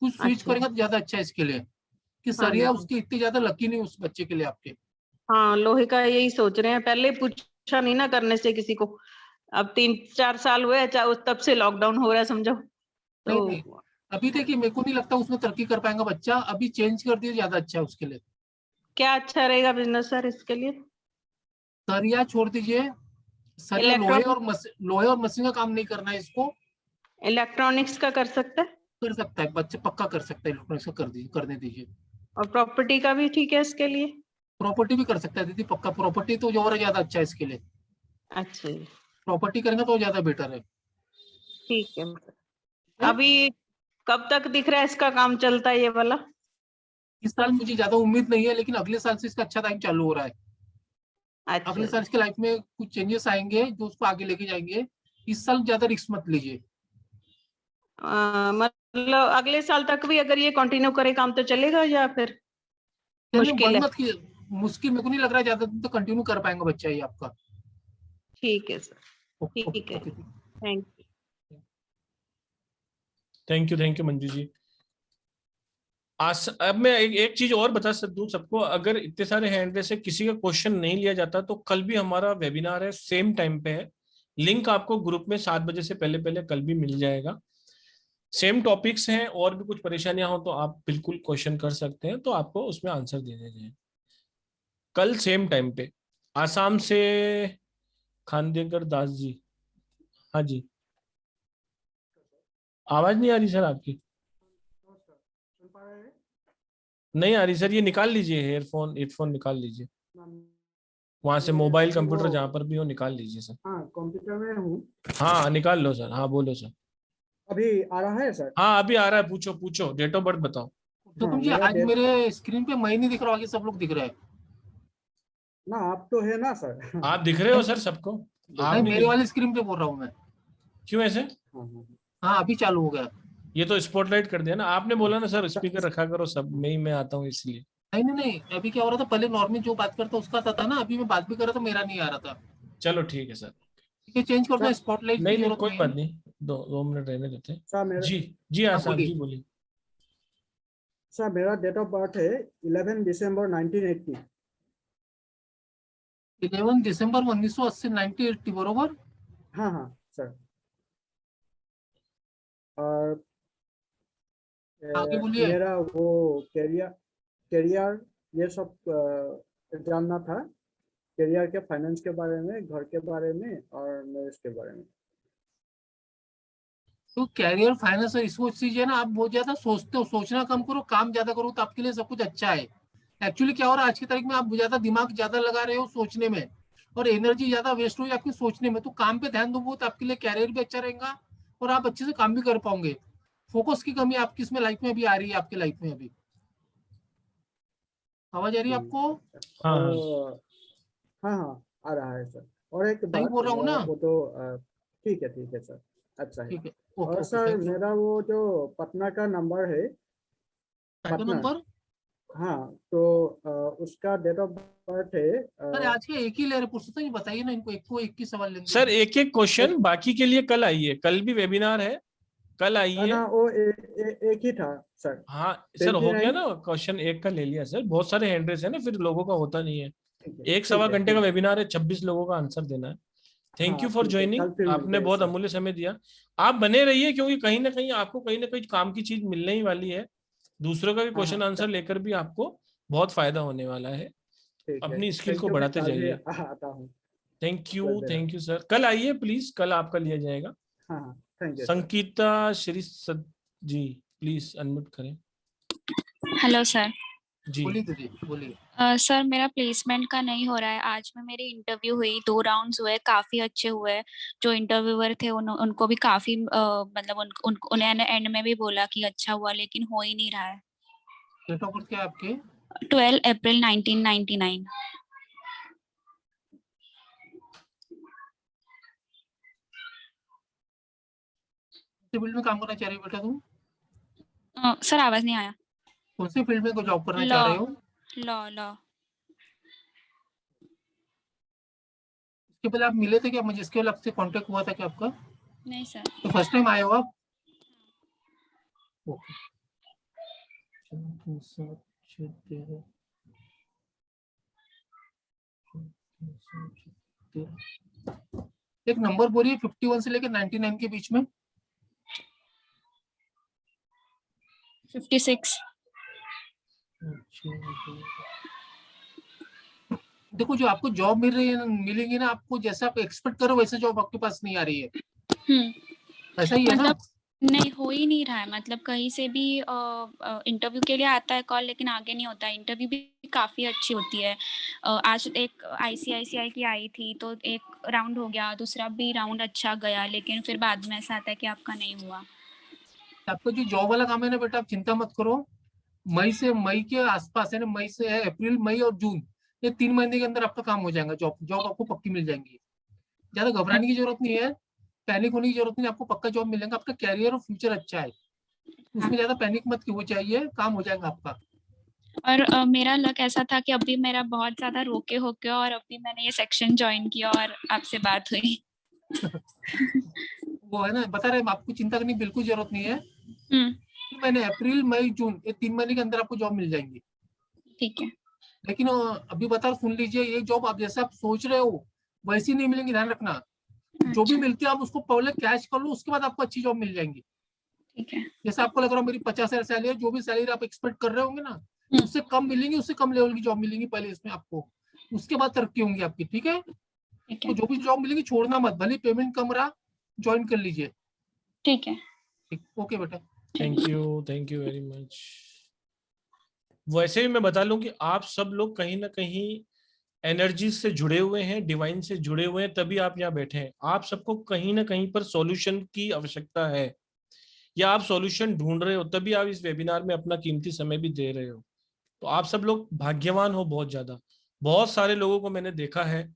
कुछ स्विच अच्छा। करेगा तो ज्यादा अच्छा है इसके लिए, कि हाँ सरिया जी। उसकी इतनी ज्यादा लकी नहीं उस बच्चे के लिए आपके। हाँ, लोहे का यही सोच रहे हैं, पहले पूछा नहीं ना करने से किसी को। अब 3-4 साल हुए तब से लॉकडाउन हो रहा है समझो। नहीं, तो अभी देखिए मेरे को नहीं लगता उसमें तरक्की कर पाएगा बच्चा। अभी चेंज कर दिए ज्यादा अच्छा है उसके लिए। क्या अच्छा रहेगा बिजनेस सर इसके लिए? सरिया छोड़ दीजिए, सरिया लोहे और मशीन का काम नहीं करना है इसको। इलेक्ट्रॉनिक्स का कर सकता है? कर सकता है बच्चे, पक्का कर सकता है इलेक्ट्रॉनिक्स का, करने दीजिए। और प्रॉपर्टी का भी ठीक है इसके लिए? प्रॉपर्टी भी कर सकता है दीदी, पक्का। प्रॉपर्टी तो जो और ज्यादा अच्छा है इसके लिए। अच्छा जी, प्रॉपर्टी करेंगे तो ज्यादा बेटर है। ठीक है। अभी कब तक दिख रहा है इसका काम चलता है ये वाला? इस साल मुझे ज्यादा उम्मीद नहीं है, लेकिन अगले साल से इसका अच्छा टाइम चालू हो रहा है। अच्छा। अगले साल इसके लाइफ में कुछ चेंजेस आएंगे जो उसको आगे लेके जाएंगे। इस साल ज्यादा रिस्क मत लीजिए। मतलब अगले साल तक भी अगर ये कंटिन्यू करे काम तो चलेगा या फिर मुश्किल है? मुश्किल मेरे को नहीं लग रहा है ज्यादा दिन तो कंटिन्यू कर पाएंगे बच्चा ये आपका। ठीक है सर, ओके, ठीक है, okay. Thank you. Thank you Manju ji. अब मैं एक चीज और बता दूं सबको, अगर इतने सारे हैंड रेस से किसी का क्वेश्चन नहीं लिया जाता तो कल भी हमारा वेबिनार है, सेम टाइम पे है। लिंक आपको ग्रुप में 7 बजे से पहले पहले कल भी मिल जाएगा। सेम टॉपिक्स हैं, और भी कुछ परेशानियां हो तो आप बिल्कुल क्वेश्चन कर सकते हैं, तो आपको उसमें आंसर दे देंगे कल सेम टाइम पे। आसाम से खानदेकर दास जी, हाँ जी, आवाज नहीं आ रही सर आपकी। नहीं आ रही सर, ये निकाल लीजिए, हेडफोन निकाल लीजिए, वहां से मोबाइल कंप्यूटर जहां पर भी हो निकाल लीजिए सर। हाँ, कंप्यूटर में हूँ। हाँ निकाल लो सर, हाँ बोलो सर। अभी आ रहा है सर? हाँ अभी आ रहा है, पूछो पूछो, डेट ऑफ बर्थ बताओ। तो हाँ, तुम जी मेरा आज डेट मेरे स्क्रीन पे मैं नहीं दिख रहा हूँ, आगे सब लोग दिख रहे हैं। ना, आप तो है ना सर? आप दिख रहे हो सर सबको, आप नहीं, नहीं मेरे दिख। वाली स्क्रीन पे बोल रहा हूँ मैं। क्यों ऐसे? हाँ, हाँ, हाँ, अभी चालू हो गया। ये तो स्पॉटलाइट कर दिया ना आपने, बोला ना सर स्पीकर रखा करो सब में ही मैं आता हूँ इसलिए। नहीं नहीं नहीं, अभी क्या हो रहा था, पहले नॉर्मल जो बात करता उसका था ना, अभी मैं बात भी कर रहा था, मेरा नहीं आ रहा था। चलो ठीक है सर। ठीक है, चेंज कर दो, सर, स्पॉटलाइट की नहीं नहीं जरूरत कोई नहीं बात है। नहीं, 2 मिनट रहने देते हैं। सर मेरा जी जी हाँ, आसाम बोलिए। जी बोलिए। सर मेरा डेट ऑफ बर्थ है 11 दिसंबर 1980। 11 दिसंबर 1980, 1980 बरोबर। हाँ हाँ सर। और आगे बोलिए। मेरा वो कैरियर कैरियर ये सब जानना था। कैरियर के फाइनेंस के बारे में, घर के बारे में और मैरिज के बारे में। तो कैरियर, फाइनेंस और इसको चीज है ना, आप बहुत ज्यादा सोचते हो, सोचना कम करो, काम ज्यादा करो, तो आपके लिए सब कुछ अच्छा है। एक्चुअली क्या हो रहा है आज की तारीख में, आप ज्यादा दिमाग ज्यादा लगा रहे हो सोचने में, और एनर्जी ज्यादा वेस्ट हो रही है आपकी सोचने में। तो काम पे ध्यान दो, तो आपके लिए कैरियर भी अच्छा रहेगा और आप अच्छे से काम भी कर पाओगे। फोकस की कमी आपकी इसमें लाइफ में अभी आ रही है, आपकी लाइफ में अभी। आवाज आ रही है आपको? हाँ हाँ और हाँ हाँ, आ रहा है सर। और एक सही बात, बोल रहा हूँ ना? वो तो ठीक है सर, अच्छा है। ठीक है, ओके और ओके, सर थैंक यू। मेरा वो जो पटना का नंबर है, टाइटल पटना, नंबर? हाँ, तो उसका डेट ऑफ बर्थ है अरे आज के एक ही ले रहे, पूछते तो बताइए ना इनको, एक को एक ही सवाल लेंगे। सर, एक एक क्वेश्चन बाकी के लिए कल आइए, कल भी वेबिनार है, कल आइए। ना, वो एक ही था सर। हाँ सर हो गया 29। ना, क्वेश्चन एक का ले लिया सर, बहुत सारे हैंड रेस है ना, फिर लोगों का होता नहीं है। ठीक है, एक ठीक सवा है, घंटे का ठीक है। वेबिनार है, 26 लोगों का आंसर देना है। थैंक यू हाँ फॉर ठीक है, ज्वाइनिंग, कल फिर मिलते आपने हैं बहुत सर। अमूल्य समय दिया। आप बने रहिए, क्योंकि कहीं ना कहीं आपको कहीं ना कहीं काम की चीज मिलने ही वाली है। दूसरों का भी हाँ क्वेश्चन हाँ, आंसर लेकर भी आपको बहुत फायदा होने वाला है। ठीक है, अपनी स्किल थैंक को यू। मैं बढ़ाते कल भी जाइए। आता हूँ। थैंक यू सर, कल आइए प्लीज, कल आपका लिया जाएगा। हाँ हाँ, thank you sir. Sangeeta Shri ji please unmute करें। Hello sir. जी बोलिए दीदी, बोलिए। सर मेरा प्लेसमेंट का नहीं हो रहा है। आज में मेरी इंटरव्यू हुई, 2 राउंड्स हुए, काफी अच्छे हुए। जो इंटरव्यूअर थे उनको भी काफी मतलब उन्हें एंड में भी बोला कि अच्छा हुआ, लेकिन हो ही नहीं रहा है। डेट ऑफ बर्थ क्या है आपके? 12 अप्रैल 1999। फील्ड में काम करना चाह रही हो बेटा तुम? सर आवाज नहीं आया। कौन सी फील्ड में को जॉब करना लॉ, चाह रहे हो? लॉ। इसके पहले आप मिले थे क्या? मुझे इसके पहले आपसे कांटेक्ट हुआ था क्या आपका? नहीं सर। तो फर्स्ट टाइम आए हो आप? ओके। एक नंबर बोलिए 51 से लेकर 99 के बीच में। 56। देखो, जो आपको जॉब मिल रही है, मिलेगी ना आपको, जैसा आप एक्सपेक्ट करो वैसे जॉब आपके पास नहीं आ रही है। ऐसा ही है ना? मतलब नहीं, हो ही नहीं रहा है। मतलब कहीं से भी इंटरव्यू के लिए आता है कॉल, लेकिन आगे नहीं होता है। इंटरव्यू भी काफ़ी अच्छी होती है। आज एक ICICI की आई थी, तो एक राउंड हो गया, दूसरा भी राउंड अच्छा गया, लेकिन फिर बाद में ऐसा आता है कि आपका नहीं हुआ। आपका जो जॉब वाला काम है ना बेटा, आप चिंता मत करो। मई के आसपास है ना, मई से है, अप्रैल, मई और जून, ये 3 महीने के अंदर आपका काम हो जाएगा। जॉब आपको पक्की मिल जाएंगी। ज्यादा घबराने की जरूरत नहीं है, पैनिक होने की जरूरत नहीं, आपको पक्का जॉब मिलेगा। आपका कैरियर और फ्यूचर अच्छा है, उसमें ज्यादा पैनिक मत क्यों चाहिए, काम हो जाएगा आपका। और मेरा लक ऐसा था कि अभी मेरा बहुत ज्यादा रोके होके और अभी मैंने ये सेक्शन ज्वाइन किया और आपसे बात हुई। वो है ना, बता रहे हैं, आपको चिंता करने की बिल्कुल जरूरत नहीं है। हम्म। मैंने अप्रैल मई जून ये 3 महीने के अंदर आपको जॉब मिल जाएंगी। ठीक है। लेकिन अभी बता, सुन लीजिए, ये जॉब आप जैसे आप सोच रहे हो वैसी नहीं मिलेंगी, ध्यान रखना। जो भी अच्छा, मिलती है आप उसको पहले कैश कर लो, उसके बाद आपको अच्छी जॉब मिल जाएंगी। ठीक है। जैसे आपको लग रहा है मेरी 50,000 सैलरी है, जो भी सैलरी आप एक्सपेक्ट कर रहे होंगे ना, हम्म। उससे कम मिलेंगी, उससे कम लेवल की जॉब मिलेंगी पहले इसमें आपको, उसके बाद तरक्की होंगी आपकी। ठीक है, ठीक तो है। जो भी जॉब मिलेगी छोड़ना मत, भले पेमेंट कम रहा, ज्वाइन कर लीजिए। ठीक है। ठीक, ओके बेटा। Thank you very much. वैसे भी मैं बता लूं कि आप सब लोग कहीं ना कहीं एनर्जी से जुड़े हुए हैं, डिवाइन से जुड़े हुए हैं, तभी आप यहाँ बैठे हैं। आप सबको कहीं ना कहीं पर सॉल्यूशन की आवश्यकता है, या आप सॉल्यूशन ढूंढ रहे हो, तभी आप इस वेबिनार में अपना कीमती समय भी दे रहे हो। तो आप सब लोग भाग्यवान हो बहुत ज्यादा। बहुत सारे लोगों को मैंने देखा है,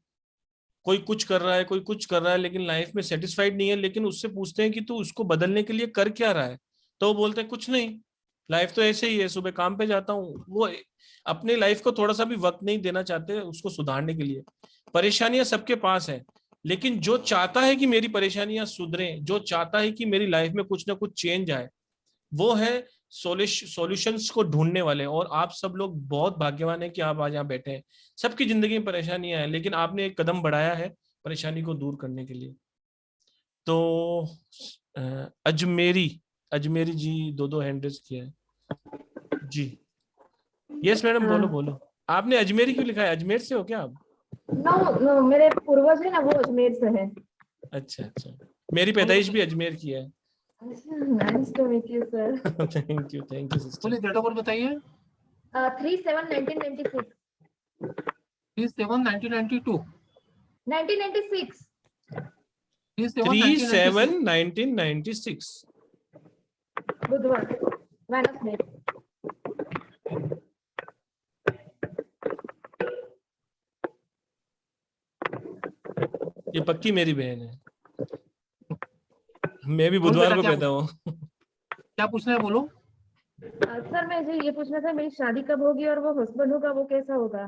कोई कुछ कर रहा है, कोई कुछ कर रहा है, लेकिन लाइफ में सेटिस्फाइड नहीं है। लेकिन उससे पूछते हैं कि तू उसको बदलने के लिए कर क्या रहा है, तो वो बोलते हैं कुछ नहीं, लाइफ तो ऐसे ही है, सुबह काम पे जाता हूँ। वो अपनी लाइफ को थोड़ा सा भी वक्त नहीं देना चाहते उसको सुधारने के लिए। परेशानियां सबके पास है, लेकिन जो चाहता है कि मेरी परेशानियां सुधरें, जो चाहता है कि मेरी लाइफ में कुछ ना कुछ चेंज आए, वो है सॉल्यूशंस को ढूंढने वाले। और आप सब लोग बहुत भाग्यवान हैं कि आप आज यहाँ बैठे हैं। सबकी जिंदगी में परेशानियां हैं, लेकिन आपने एक कदम बढ़ाया है परेशानी को दूर करने के लिए। तो अजमेरी अजमेरी जी दो हैंड रेज किया है जी। यस मैडम, बोलो बोलो। आपने अजमेरी क्यों लिखा है? अजमेर से हो क्या आप? नो, मेरे पूर्वज है ना, वो अजमेर से है। अच्छा अच्छा, मेरी पैदाइश भी अजमेर की है। Nice to meet you sir. Thank you sister. बोलिए, डेट ऑफ बर्थ बताइए। 3/7/1996। 3/7/1992। 1996। 3/7/1996। 3/7/1996 बुधवार, वेडनेसडे। ये पक्की मेरी बहन है, मैं भी बोल बुधवार बेटा, को पैदा हुआ। क्या पूछना है बोलो। सर मुझे ये पूछना था, मेरी शादी कब होगी और वो हस्बैंड होगा वो कैसा होगा?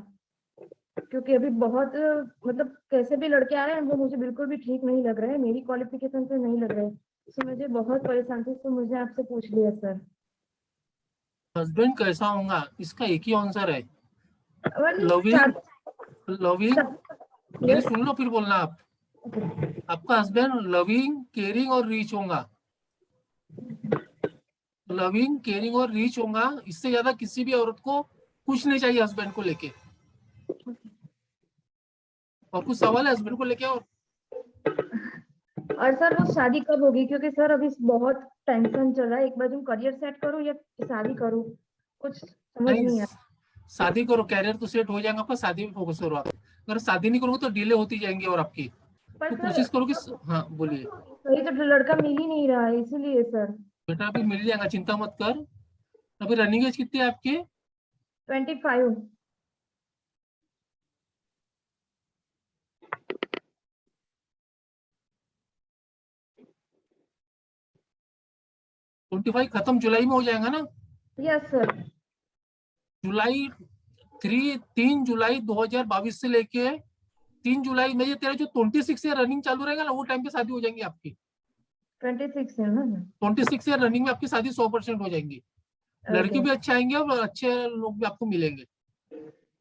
क्योंकि अभी बहुत मतलब कैसे भी लड़के आ रहे हैं वो मुझे बिल्कुल भी ठीक नहीं लग रहे हैं, मेरी क्वालिफिकेशन से नहीं लग रहे, तो मुझे बहुत परेशान थी, तो मुझे आपसे पूछ लिया सर। हस्बैंड कैसा होगा, इसका एक ही आंसर है, और लविंग। मेरी सुन लो फिर बोलना आप। आपका हस्बैंड लविंग, केयरिंग और रिच होगा। लविंग, केयरिंग और रिच होगा, इससे ज्यादा किसी भी औरत को कुछ नहीं चाहिए हस्बैंड को लेके। और कुछ सवाल है हस्बैंड को लेके? और सर वो शादी कब होगी? क्योंकि सर अभी बहुत टेंशन चल रहा है, एक बाजू करियर सेट करूं या शादी करूं, कुछ समझ नहीं आ। शादी करो, कैरियर तो सेट हो जाएगा, पर शादी में फोकस करो आप। अगर शादी नहीं करोगे तो डिले होती जाएंगी और आपकी, तो कोशिश करो कि हाँ बोलिए। सही तो लड़का मिल ही नहीं रहा है, इसीलिए सर। बेटा अभी मिल जाएगा, चिंता मत कर। अभी रनिंग एज कितनी है आपकी? 25। खत्म जुलाई में हो जाएगा ना? Yes sir. जुलाई 3 जुलाई 2022 से लेके 3 जुलाई में, ये तेरा जो 26 से रनिंग चालू रहेगा ना, वो टाइम पे शादी हो जाएंगी आपकी। 26 है ना? 26 ईयर रनिंग में आपकी शादी 100% हो जाएंगी। लड़के भी अच्छे आएंगे और अच्छे लोग भी आपको मिलेंगे।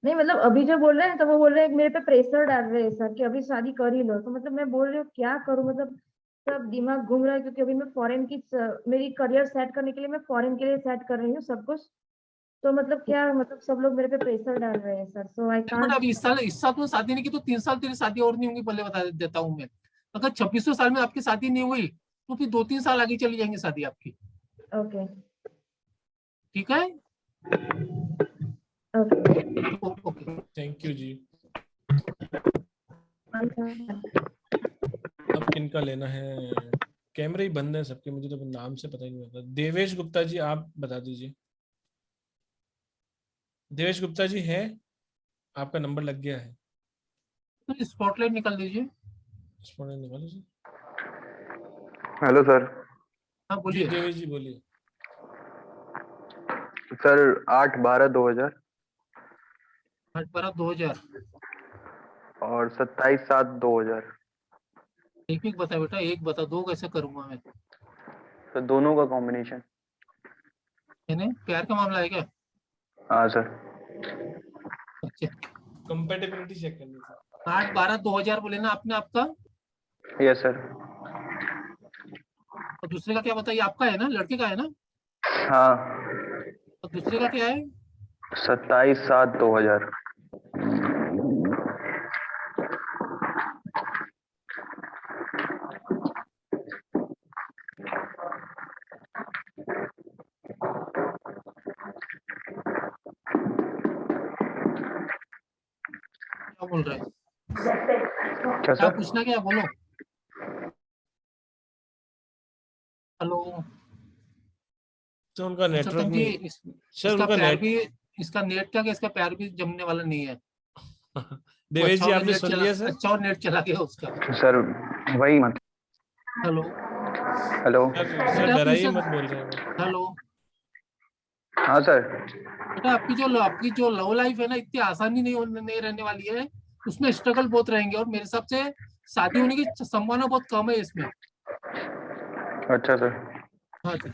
नहीं मतलब अभी जो बोल रहे हैं तो वो बोल रहे हैं मेरे पे प्रेशर डाल रहे हैं सर कि अभी शादी कर ही लो, तो मतलब मैं बोल रही हूँ क्या करूँ, मतलब सब दिमाग घूम रहा है, क्योंकि अभी मैं फॉरेन की मेरी करियर सेट करने के लिए मैं फॉरेन के लिए सेट कर रही हूँ सब कुछ, तो मतलब क्या, मतलब सब लोग मेरे पे प्रेशर डाल रहे हैं सर, सो आई कांट। अभी इस साल तो शादी नहीं की तो 3 साल तेरी शादी और नहीं होंगी, पहले बता देता हूँ मैं। अगर 26वें साल में आपकी शादी नहीं हुई तो फिर 2-3 साल आगे चली जाएंगी शादी आपकी। ओके ठीक है, ओके थैंक यू जी। अब किनका लेना है? कैमरे ही बंद है सबके, मुझे तो नाम से पता ही नहीं होता। देवेश गुप्ता जी आप बता दीजिए। देवेश गुप्ता जी है, आपका नंबर लग गया है, तो स्पॉटलाइट निकाल दीजिए। स्पॉटलाइट निकाल लीजिए। Hello sir. हाँ बोलिए। देवेश जी बोलिए। सर 8/12/2000 8/12/2000। और 27/7/2000। एक एक बता बेटा, एक बता, दो कैसे करूंगा मैं? सर दोनों का कॉम्बिनेशन। यानी प्यार का मामला है क्या? हाँ सर। अच्छा, कंपेटिबिलिटी चेक करनी है। 8/12/2000 बोले ना आपने आपका? Yes sir. और दूसरे का क्या बताइए? आपका है ना, लड़के का है ना? हाँ। और दूसरे का क्या है? 27/7/2000। क्या बोल रहे हैं? क्या क्या सर? पूछना क्या है? बोलो। हेलो तो उनका नेटवर्क सतन जी, नहीं। सर इसका उनका प्यार नेट। भी, इसका नेट क्या, इसका प्यार भी जमने वाला नहीं है। देवेश जी अच्छा आपने सुन लिया सर? अच्छा और नेट चला गया उसका। सर वही मत। Hello hello. सर डराइए मत बोल रहे हैं। हेलो हाँ सर। बेटा, आपकी जो लव लाइफ है ना, इतनी आसानी नहीं रहने वाली है। उसमें स्ट्रगल बहुत रहेंगे, और मेरे हिसाब से शादी होने की संभावना बहुत कम है इसमें। अच्छा सर। हाँ जी।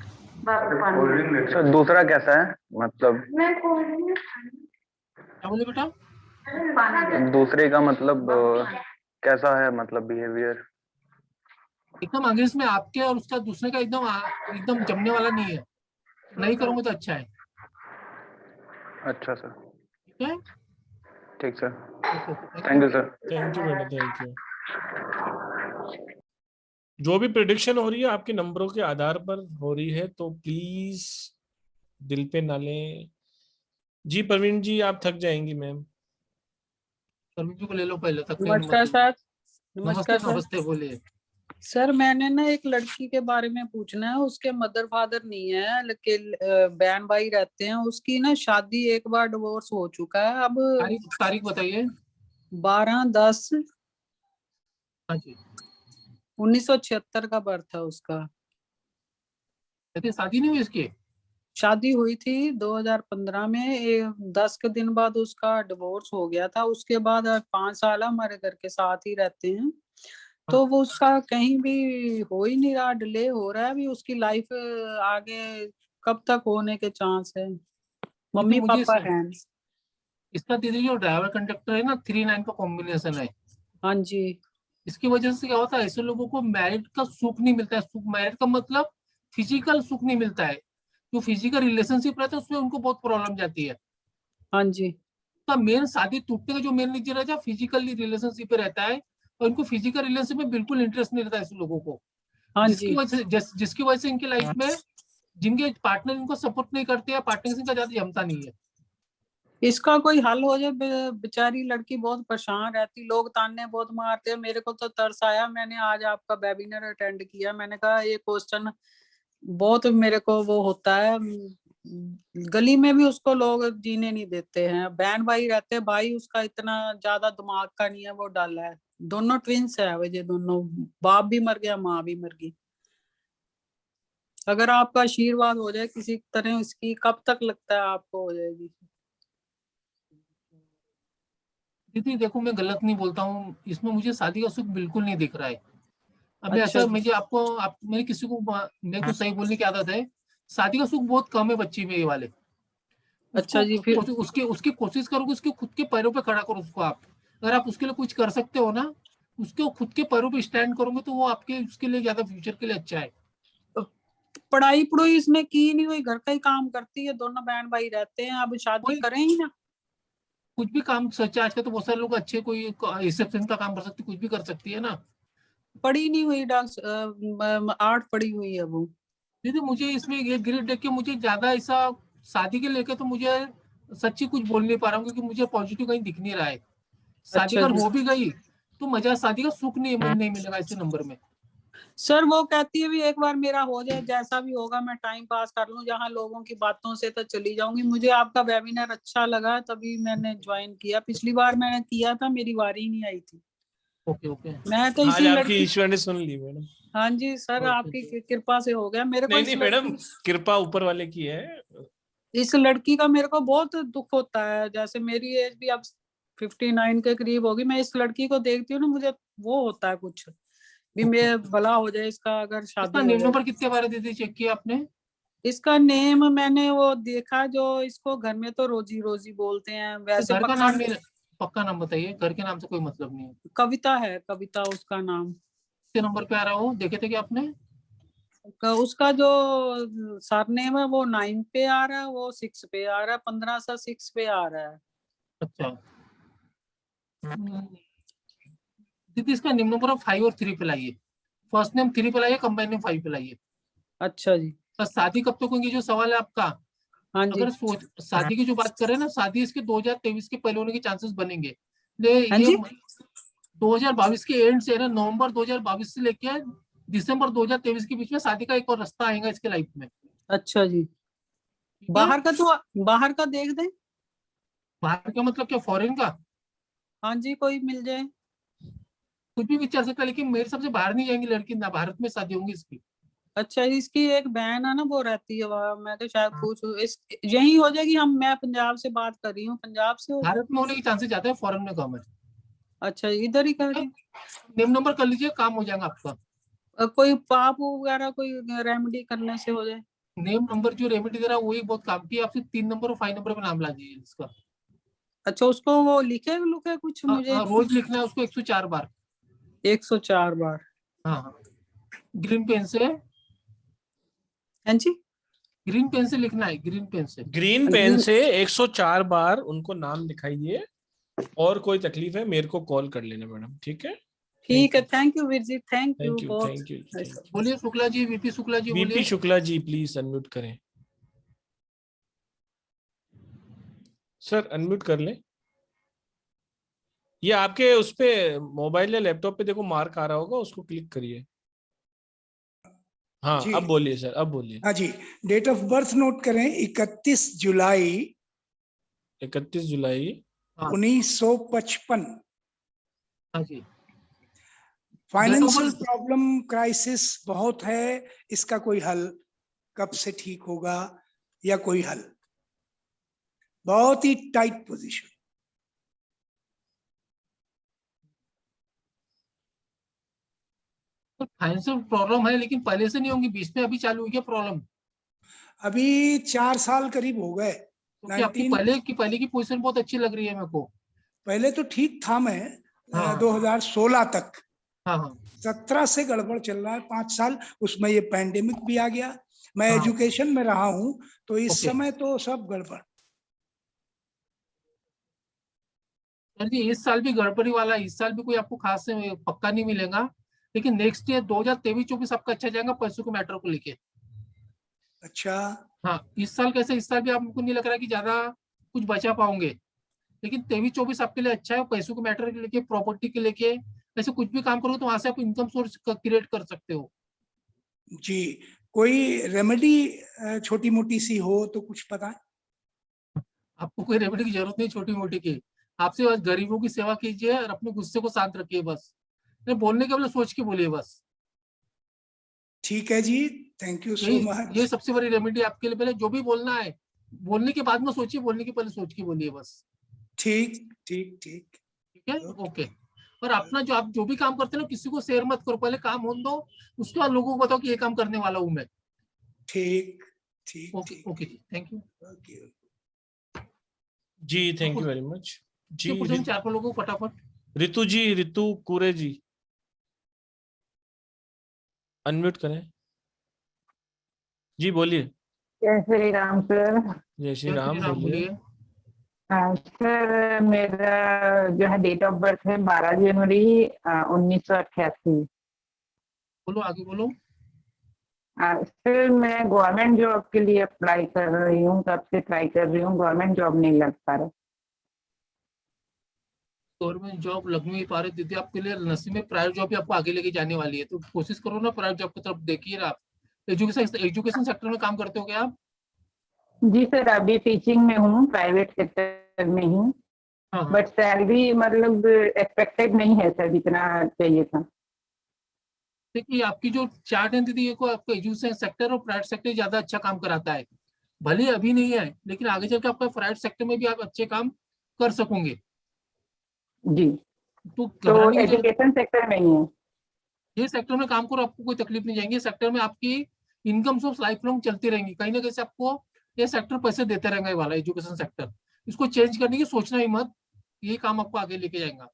सर दूसरा कैसा है मतलब? क्या बोले बेटा? दूसरे का मतलब कैसा है मतलब बिहेवियर? एकदम अंग्रेज में आपके और उसका दूसरे का एकदम जमने वाला नहीं है। नहीं करूंगा तो अच्छा है। अच्छा सर। ठीक है। ठीक sir. Okay thank you sir. Thank you बेटा, थैंक यू। जो भी प्रिडिक्शन हो रही है आपके नंबरों के आधार पर हो रही है, तो प्लीज दिल पे ना लें। जी प्रवीण जी, आप थक जाएंगी मैम। प्रवीण जी को ले लो पहले तक। नमस्कार सर। नमस्ते सर। नमस्ते, बोलिए। सर मैंने ना एक लड़की के बारे में पूछना है। उसके मदर फादर नहीं है, लेकिन बहन भाई रहते हैं। उसकी ना शादी एक बार डिवोर्स हो चुका है। अब तारीख बताइए। 12/10। हाँ जी। 1976 का बर्थ है उसका। लेकिन शादी नहीं हुई इसकी? शादी हुई थी 2015 में। 10 के दिन बाद उसका डिवोर्स हो गया था। उसके बाद 5 साल हमारे घर के साथ ही रहते हैं। तो वो उसका कहीं भी हो ही नहीं रहा, डिले हो रहा है। अभी उसकी लाइफ आगे कब तक होने के चांस है? मम्मी पापा हैं। इसका दीदी जो ड्राइवर कंडक्टर है ना, 3-9 का कॉम्बिनेशन है। हाँ जी। इसकी वजह से क्या होता है, ऐसे लोगों को मैरिड का सुख नहीं मिलता है। सुख, मैरिड का मतलब फिजिकल सुख नहीं मिलता है। जो फिजिकल रिलेशनशिप रहता है उसमें उनको बहुत प्रॉब्लम जाती है। हाँ जी। तो मेन शादी टूटने का जो मेन रीजन रहता है, फिजिकल रिलेशनशिप पे रहता है। और इनको फिजिकल रिलेशनशिप में बिल्कुल इंटरेस्ट नहीं रहता है ऐसे लोगों को। हाँ जिसकी जी। वजह से इनकी लाइफ में जिनके पार्टनर इनको सपोर्ट नहीं करते हैं, पार्टनर इनका ज्यादा जमता नहीं है। इसका कोई हल हो जाए। बेचारी लड़की बहुत परेशान रहती, लोग ताने बहुत मारते हैं। मेरे को तो तरस आया। मैंने आज आपका वेबिनार अटेंड किया। मैंने कहा ये क्वेश्चन बहुत मेरे को वो होता है। गली में भी उसको लोग जीने नहीं देते हैं। बहन भाई रहते हैं, भाई उसका इतना ज्यादा दिमाग का नहीं है, वो डाला है। दोनों ट्विंस है वजह, दोनों बाप भी मर गया, माँ भी मर गई। अगर आपका आशीर्वाद हो जाए किसी तरह इसकी, कब तक लगता है आपको हो जाएगी? दीदी देखो, मैं गलत नहीं बोलता हूँ इसमें, मुझे शादी का सुख बिल्कुल नहीं दिख रहा है। अब मैं अच्छा ऐसा, जी। मुझे मेरे किसी को मेरे को सही बोलने की आदत है। शादी का सुख बहुत कम है बच्ची में ये वाले। अच्छा जी। फिर उसकी कोशिश करोगे, उसके खुद के पैरों पे खड़ा करो उसको आप। अगर आप उसके लिए कुछ कर सकते हो ना, उसके खुद के पैरों पे स्टैंड करोगे, तो वो आपके उसके लिए ज्यादा फ्यूचर के लिए अच्छा है। पढ़ाई पढ़ाई इसने की नहीं हुई, घर का ही काम करती है। दोनों बहन भाई रहते हैं, अब शादी करें ही ना। कुछ भी काम सोचा, आजकल तो बहुत सारे लोग अच्छे, कोई रिसेप्शन का काम कर सकती, कुछ भी कर सकती है ना। पढ़ी नहीं हुई, आर्ट पढ़ी हुई है वो। दीदी मुझे इसमें ये ग्रेड देख के मुझे ज्यादा ऐसा शादी के लेके तो मुझे सच्ची कुछ बोल नहीं पा रहा हूँ, क्योंकि मुझे पॉजिटिव कहीं दिख नहीं रहा है। शादी अच्छा अगर जी। हो भी गई तो मजा, शादी का सुख नहीं मिलेगा ऐसे नंबर में। सर वो कहती है भी एक बार मेरा हो जाए, जैसा भी होगा मैं टाइम पास कर लूं, जहाँ लोगों की बातों से तो चली जाऊंगी। मुझे आपका वेबिनार अच्छा लगा, तभी मैंने ज्वाइन किया। पिछली बार मैंने किया था, मेरी बारी नहीं आई थी। Okay okay. मैं तो आज इसी आपकी लड़की। ईश्वर ने सुन ली मैडम। हाँ जी सर, आपकी कृपा से हो गया। मेरे को नहीं इस नहीं लड़की। मैडम, कृपा ऊपर वाले की है। इस लड़की का मेरे को बहुत दुख होता है, जैसे मेरी एज भी अब 59 के करीब होगी, मैं इस लड़की को देखती हूँ ना, मुझे वो होता है कुछ भी, मैं भला हो जाए इसका अगर शादी इसका हो नेम जाए। नंबर कितने बार दीदी चेक किया आपने? इसका नेम मैंने वो देखा, जो इसको घर में तो रोजी रोजी बोलते हैं, वैसे घर का पक्का नाम नहीं, पक्का नाम बताइए, घर के नाम से कोई मतलब नहीं है। कविता है, कविता उसका नाम। कितने नंबर पे आ रहा हो, देखे थे क्या आपने? उसका जो सरनेम है वो 9 पे आ रहा है, वो 6 पे आ रहा है, 15 सा 6 पे आ रहा है। अच्छा दीदी इसका नेम नंबर 5 और 3 पे लाइए, फर्स्ट नेम 3 पे लाइए, कंबाइन नेम 5 पे लाइए। अच्छा जी। तो शादी कब तक होगी जो सवाल है आपका? हाँ जी। अगर शादी की जो बात करें ना, शादी इसके 2023 के पहले होने के चांसेस बनेंगे। हाँ ये जी? 2022 के एंड से ना, नवंबर 2022 से लेके दिसंबर 2023 के बीच में शादी का एक और रास्ता आएगा इसके लाइफ में। अच्छा जी। बाहर का तो बाहर का देख दें। बाहर का मतलब क्या, फॉरेन का? हाँ जी, कोई मिल जाए। कुछ भी चल सकता है, लेकिन मेरे सबसे बाहर नहीं जाएंगी लड़की ना, भारत में शादी होंगी इसकी। अच्छा, इसकी एक बहन है ना, वो रहती है वहाँ, मैं तो शायद पूछूं इस यही हो जाएगी। मैं पंजाब से बात कर रही हूँ, पंजाब से हो। भारत में होने के चांसेस ज्यादा है, फॉरेन में कम है। अच्छा, इधर ही कर रही। नेम नंबर कर लीजिए, काम हो जाएगा आपका। कोई पाप वगैरह कोई रेमेडी करने से हो जाए। नेम नंबर जो रेमेडी दे रहा है वही बहुत काम की है, आपसे 3 नंबर और 5 नंबर पे नाम ला दीजिए इसका। अच्छा, उसको वो लिखे लुके कुछ मुझे? रोज लिखना है उसको 104 बार। 104 बार। हाँ, ग्रीन पेन से। हाँ जी, ग्रीन पेन से लिखना है, ग्रीन पेन से। ग्रीन पेन से 104 बार उनको नाम लिखाइए, और कोई तकलीफ है मेरे को कॉल कर लेना मैडम, ठीक है? ठीक है। Thank you Veer ji, thank you बहुत। Thank you. बोलिए शुक्ला जी, वीपी शुक्ला जी बोलिए। VP Shukla ji please unmute करें। सर अनम्यूट कर लें। ये आपके उस पे मोबाइल या लैपटॉप पे देखो मार्क आ रहा होगा, उसको क्लिक करिए। हाँ अब बोलिए सर, अब बोलिए। हाँ जी, डेट ऑफ बर्थ नोट करें, 31 जुलाई 31 जुलाई 1955। हाँ जी। फाइनेंशियल प्रॉब्लम क्राइसिस बहुत है, इसका कोई हल कब से ठीक होगा या कोई हल? बहुत ही टाइट पोजीशन। फाइनेंशियल प्रॉब्लम है, लेकिन पहले से नहीं होंगी, बीच में अभी चालू हुई है प्रॉब्लम। अभी 4 साल करीब हो गए। क्योंकि आपकी पहले की पोजीशन बहुत अच्छी लग रही है मेरे को। पहले तो ठीक था मैं, 2016 तक। हाँ हाँ। 17 से गड़बड़ चल रहा है 5 साल, उसमें ये पैंडेमिक भी आ गया। मैं एजुकेशन में रहा हूं, तो इस समय तो सब गड़बड़। जी इस साल भी गड़बड़ी वाला है, इस साल भी कोई आपको खास से पक्का नहीं मिलेगा, लेकिन नेक्स्ट ईयर 2023-24 आपका अच्छा जाएगा पैसों के मैटर को लेके। अच्छा। हाँ, इस साल कैसे, इस साल भी आपको नहीं लग रहा कि ज्यादा कुछ बचा पाओगे, लेकिन 23-24 आपके लिए अच्छा है, पैसों के मैटर के लेके, प्रॉपर्टी के लेके, ऐसे कुछ भी काम करोगे तो वहां से आप इनकम सोर्स क्रिएट कर सकते हो। जी, कोई रेमेडी छोटी मोटी सी हो तो कुछ पता है? आपको कोई रेमेडी की जरूरत नहीं छोटी मोटी की, आपसे बस गरीबों की सेवा कीजिए और अपने गुस्से को शांत रखिए, बस बोलने के बजाय सोच के बोलिए बस। ठीक है जी, थैंक यू सो मच। ये सबसे बड़ी रेमेडी आपके लिए। पहले जो भी बोलना है, बोलने के बाद में सोचिए, बोलने के पहले सोच के बोलिए बस। ठीक ठीक ठीक ठीक है, ओके। और अपना जो आप जो भी काम करते हो किसी को शेयर मत करो, पहले काम होने दो, उसके बाद लोगों को बताओ कि ये काम करने वाला हूं मैं। ठीक ठीक ओके ओके जी, थैंक यू जी, थैंक यू वेरी मच जी। 4 लोगों को फटाफट। रितु जी, रितु कुरे जी अनम्यूट करें जी, बोलिए। जय श्री राम सर। जय श्री राम, बोलिए। सर मेरा जो है डेट ऑफ बर्थ है 12 जनवरी 1988। बोलो, आगे बोलो। सर मैं गवर्नमेंट जॉब के लिए अप्लाई कर रही हूँ, कब से ट्राई कर रही हूँ, गवर्नमेंट जॉब नहीं लग पा रहा। गवर्नमेंट जॉब लग नहीं पा रही दीदी, आपके लिए नसीब में प्राइवेट जॉब भी आपको आगे लेके जाने वाली है, तो कोशिश करो ना प्राइवेट जॉब की तरफ देखिए ना। आप एजुकेशन सेक्टर में काम करते हो क्या आप? जी सर, अभी टीचिंग में हूँ, प्राइवेट सेक्टर में ही, बट सैलरी मतलब एक्सपेक्टेड नहीं है सर जितना चाहिए था। देखिए आपकी जो चार्ट है दीदी, ये को आपको एजुकेशन सेक्टर और प्राइवेट सेक्टर ज्यादा अच्छा काम कराता है, भले अभी नहीं है, लेकिन आगे चल के आपका प्राइवेट सेक्टर में भी आप अच्छे काम कर सकोगे। जी, तो तो घबराने की जरूरत, एजुकेशन सेक्टर में ही है। ये सेक्टर में काम करो, आपको कोई तकलीफ नहीं जाएंगी। सेक्टर में आपकी इनकम सोर्स लाइफ लॉन्ग चलती रहेंगी, कहीं ना कहीं से आपको ये सेक्टर पैसे देते रहेंगे वाला एजुकेशन सेक्टर। इसको चेंज करने की सोचना ही मत, ये काम आपको आगे लेके जाएगा।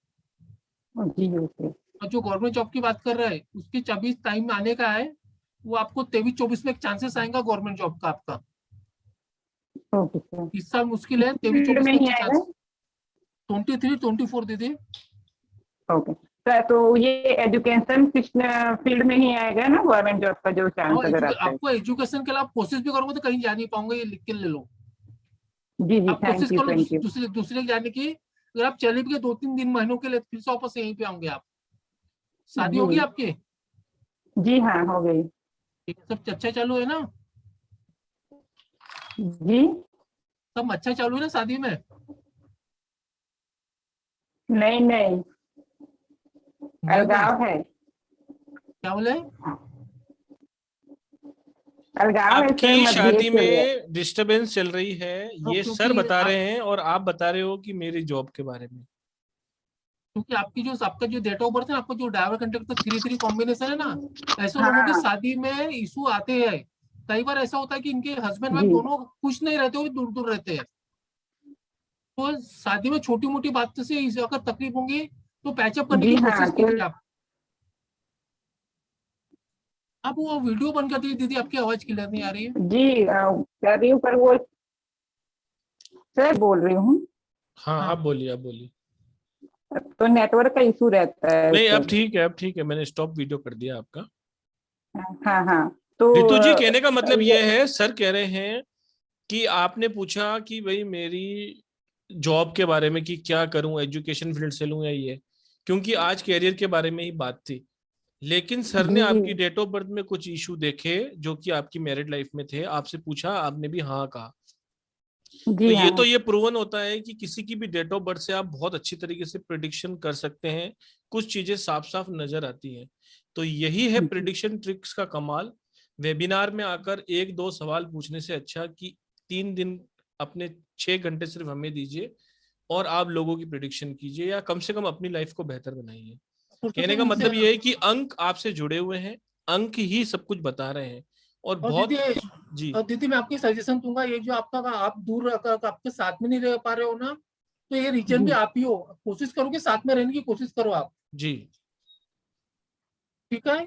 जी ओके। और जो गवर्नमेंट जॉब की बात कर रहा है उसकी 24 टाइम में आने का है, वो आपको 23-24 में एक चांसेस आएगा गवर्नमेंट जॉब का आपका। Okay sir. इस साल मुश्किल है, फील्ड 23-24 में में ही अच्छे आएगा। चांस, 23-24 दीदी। ओके सर, तो ये एजुकेशन फील्ड में ही आएगा ना गवर्नमेंट जॉब का जो चांस और अगर आता है? आपको एजुकेशन के अलावा कोशिश भी करोगे तो कहीं जा नहीं पाओगे, ये लिख के ले लो। जी जी, आप कोशिश थैंक यू करो थैंक यू। दूसरे जाने की। अगर आप चले भी गए 2-3 दिन महीनों के लिए, फिर से वापस यहीं पे आओगे आप। शादी होगी जी आपकी? जी हाँ, हो गई। ठीक है, सब अच्छा चालू है ना? जी सब अच्छा चालू है ना शादी में? नहीं नहीं, अलगाव है। क्या बोले? अलगाव है सर, आपकी मतभेद शादी चल रहा है। में डिस्टरबेंस चल रही है, ये क्योंकि सर बता रहे हैं और आप बता रहे हो कि मेरी जॉब के बारे में। क्योंकि आपका जो डेट ऑफ बर्थ है, आपका जो ड्राइवर कंडक्टर 3-3 कॉम्बिनेशन है ना, ऐसे हाँ लोगों की शादी में इशू आते हैं। कई बार ऐसा होता है कि इनके हस्बैंड वाइफ जी दोनों खुश नहीं रहते, वो भी दूर दूर रहते हैं। तो शादी में छोटी मोटी बात से अगर तकलीफ होंगी तो पैचअप करने जी की हाँ, कोशिश तो कीजिए आप वो वीडियो बंद कर दीजिए दीदी, आपकी आवाज क्लियर नहीं आ रही है। जी कर रही हूँ, पर वो सर बोल रही हूँ। हाँ, आप बोलिए, आप बोलिए। तो नेटवर्क का इशू रहता है नहीं, अब सर। ठीक है, अब ठीक है, मैंने स्टॉप वीडियो कर दिया आपका। हाँ हाँ, तो रितु जी, कहने का मतलब ये ये है, सर कह रहे हैं कि आपने पूछा कि भाई मेरी जॉब के बारे में कि क्या करूं, एजुकेशन फील्ड से लूं या ये, क्योंकि आज कैरियर के बारे में ही बात थी। लेकिन सर ने जी आपकी डेट ऑफ बर्थ में कुछ इशू देखे जो कि आपकी मैरिड लाइफ में थे, आपसे पूछा, आपने भी हाँ कहा। जी हाँ तो ये प्रूवन होता है कि किसी की भी डेट ऑफ बर्थ से आप बहुत अच्छी तरीके से प्रिडिक्शन कर सकते हैं, कुछ चीजें साफ साफ नजर आती हैं। तो यही है प्रिडिक्शन ट्रिक्स का कमाल। वेबिनार में आकर 1-2 सवाल पूछने से अच्छा कि 3 दिन अपने 6 घंटे सिर्फ हमें दीजिए और आप लोगों की प्रिडिक्शन कीजिए, या कम से कम अपनी लाइफ को बेहतर बनाइए। कहने का मतलब ये है कि अंक आपसे जुड़े हुए हैं, अंक ही सब कुछ बता रहे हैं। और बहुत जी, और दीदी मैं आपकी सजेशन दूंगा, ये जो आपका आप दूर आपके साथ में नहीं रह पा रहे हो ना, तो ये रीजन भी आप ही हो। कोशिश करो कि साथ में रहने की कोशिश करो आप। जी ठीक है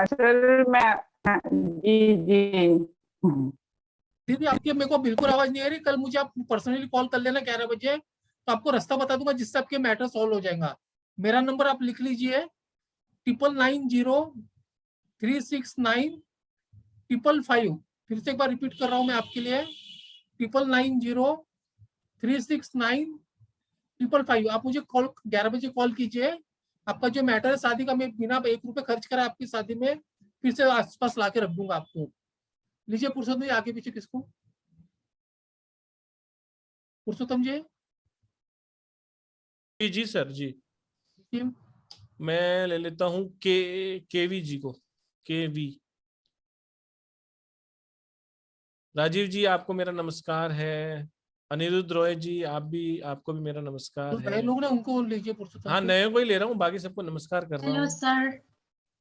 सर, मैं जी जी दीदी, आपकी मेरे को बिल्कुल आवाज नहीं आ रही। कल मुझे आप पर्सनली कॉल कर लेना 11 बजे, तो आपको रास्ता बता दूंगा जिससे आपके मैटर सॉल्व हो जाएगा। मेरा नंबर आप लिख लीजिए, 9990-369-555। फिर से एक बार रिपीट कर रहा हूं मैं आपके लिए, 9990-369-555। आप मुझे कॉल 11 बजे कॉल कीजिए। आपका जो मैटर है शादी का, मैं बिना 1 रुपए खर्च करा आपकी शादी में फिर से आसपास ला के रख दूंगा आपको। लीजिए पुरुषोत्तम जी, आगे पीछे किसको? पुरुषोत्तम जी। जी जी सर जी, मैं ले लेता हूँ केवी जी को। केवी राजीव जी, आपको मेरा नमस्कार है। अनिरुद्ध रॉय जी, आपको भी मेरा नमस्कार है। नए लोग ना, उनको लीजिए पुरुषोत्तम। हाँ, नए को ही ले रहा हूँ, बाकी सबको नमस्कार कर रहा हेलो हूँ। सर।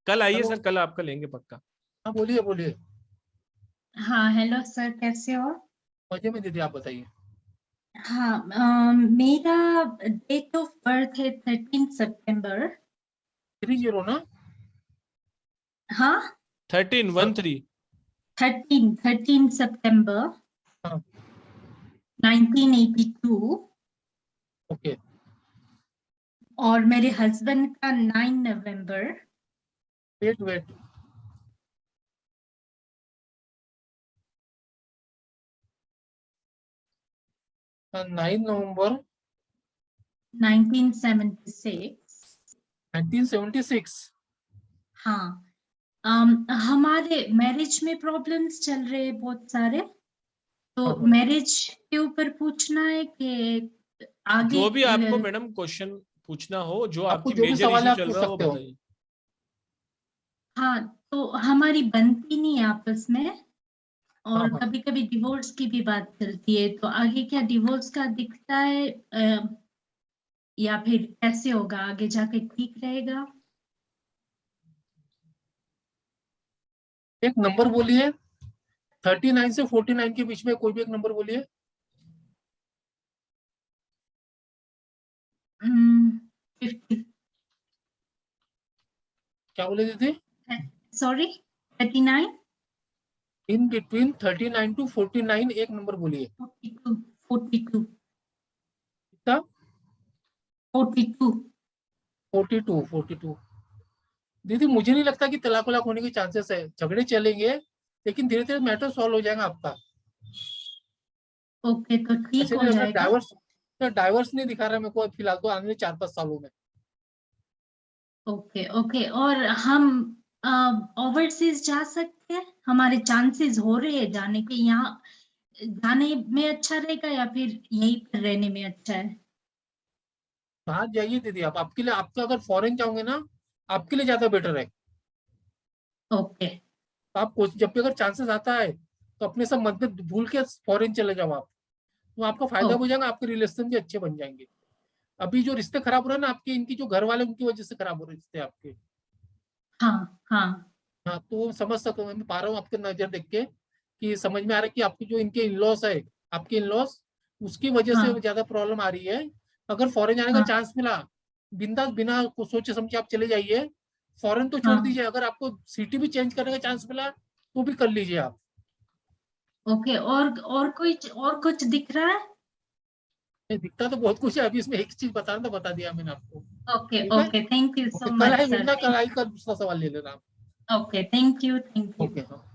कल आइए सर, कल आपका लेंगे पक्का। हाँ बोलिए बोलिए। हाँ हेलो सर, कैसे हो? मजे में दीदी, आप बताइए। हाँ मेरा डेट ऑफ बर्थ है 13 सितंबर। 30 ना? हाँ 13 सितंबर 1982। ओके। और मेरे हस्बैंड का 9 नवंबर। वेट 9 नवंबर 1976। हाँ हमारे मैरिज में प्रॉब्लम्स चल रहे हैं बहुत सारे, तो मैरिज के ऊपर पूछना है कि आगे जो भी आपको मैडम क्वेश्चन पूछना हो, जो आपकी जो भी मेजर सवाल इशू आप चल पूछ रहा है वो सकते हो। बताइए। हाँ तो हमारी बनती नहीं है आपस में। और हाँ। कभी कभी डिवोर्स की भी बात चलती है, तो आगे क्या डिवोर्स का दिखता है या फिर कैसे होगा, आगे जाके ठीक रहेगा? एक नंबर बोलिए, 39 से 49 के बीच में कोई भी एक नंबर बोलिए। 50। क्या बोले दीदी? सॉरी, 39। इन बिटवीन 39 टू 49 एक नंबर बोलिए। 42। कितना? 42। 42। दीदी मुझे नहीं लगता कि तलाक वलाक होने के चांसेस है, झगड़े चलेंगे लेकिन धीरे धीरे मैटर सॉल्व हो जाएगा आपका। ओके, तो ठीक ऐसे हो नहीं लग जाएगा। रहा, डाइवर्स नहीं दिखा रहा मेरे को फिलहाल तो, आने 4-5 सालों में। ओके ओके, और हम ओवरसीज जा सकते हैं? हमारे चांसेस हो रहे हैं जाने के, यहाँ जाने में अच्छा रहेगा या फिर यहीं पर रहने में अच्छा है? बाहर जाइए दीदी आप, आपके लिए, आपका अगर फॉरेन जाओगे ना आपके लिए ज्यादा बेटर है। ओके आप जब भी अगर चांसेस आता है तो अपने सब मतभेद भूल के फॉरेन चले जाओ आप, तो आपका फायदा हो जाएगा, आपके रिलेशन भी अच्छे बन जाएंगे। अभी जो रिश्ते खराब हो रहे हैं ना आपके, इनकी जो घर वाले उनकी वजह से खराब हो रहे रिश्ते आपके। हाँ हाँ हाँ तो समझ सकता हूँ, मैं पा रहा हूँ आपके नजर देख के कि समझ में आ रहा है कि आपकी जो इनके इनलॉस है, आपके इनलॉस, उसकी वजह से हाँ ज्यादा प्रॉब्लम आ रही है। अगर फॉरेन जाने का हाँ चांस मिला, बिंदास बिना सोचे समझे आप चले जाइए। फॉरेन तो छोड़ हाँ। दीजिए, अगर आपको सिटी भी चेंज करने का चांस मिला तो भी कर लीजिए आप। ओके, और कुछ दिख रहा है? दिखता तो बहुत कुछ है, अभी इसमें एक चीज बताना था, बता दिया मैंने आपको। ओके ठीक है, ओके, थैंक यू सो कल मच है सर। मिलना, कल आई का दूसरा सवाल ले लेना आप। ओके, थैंक यू ओके हाँ।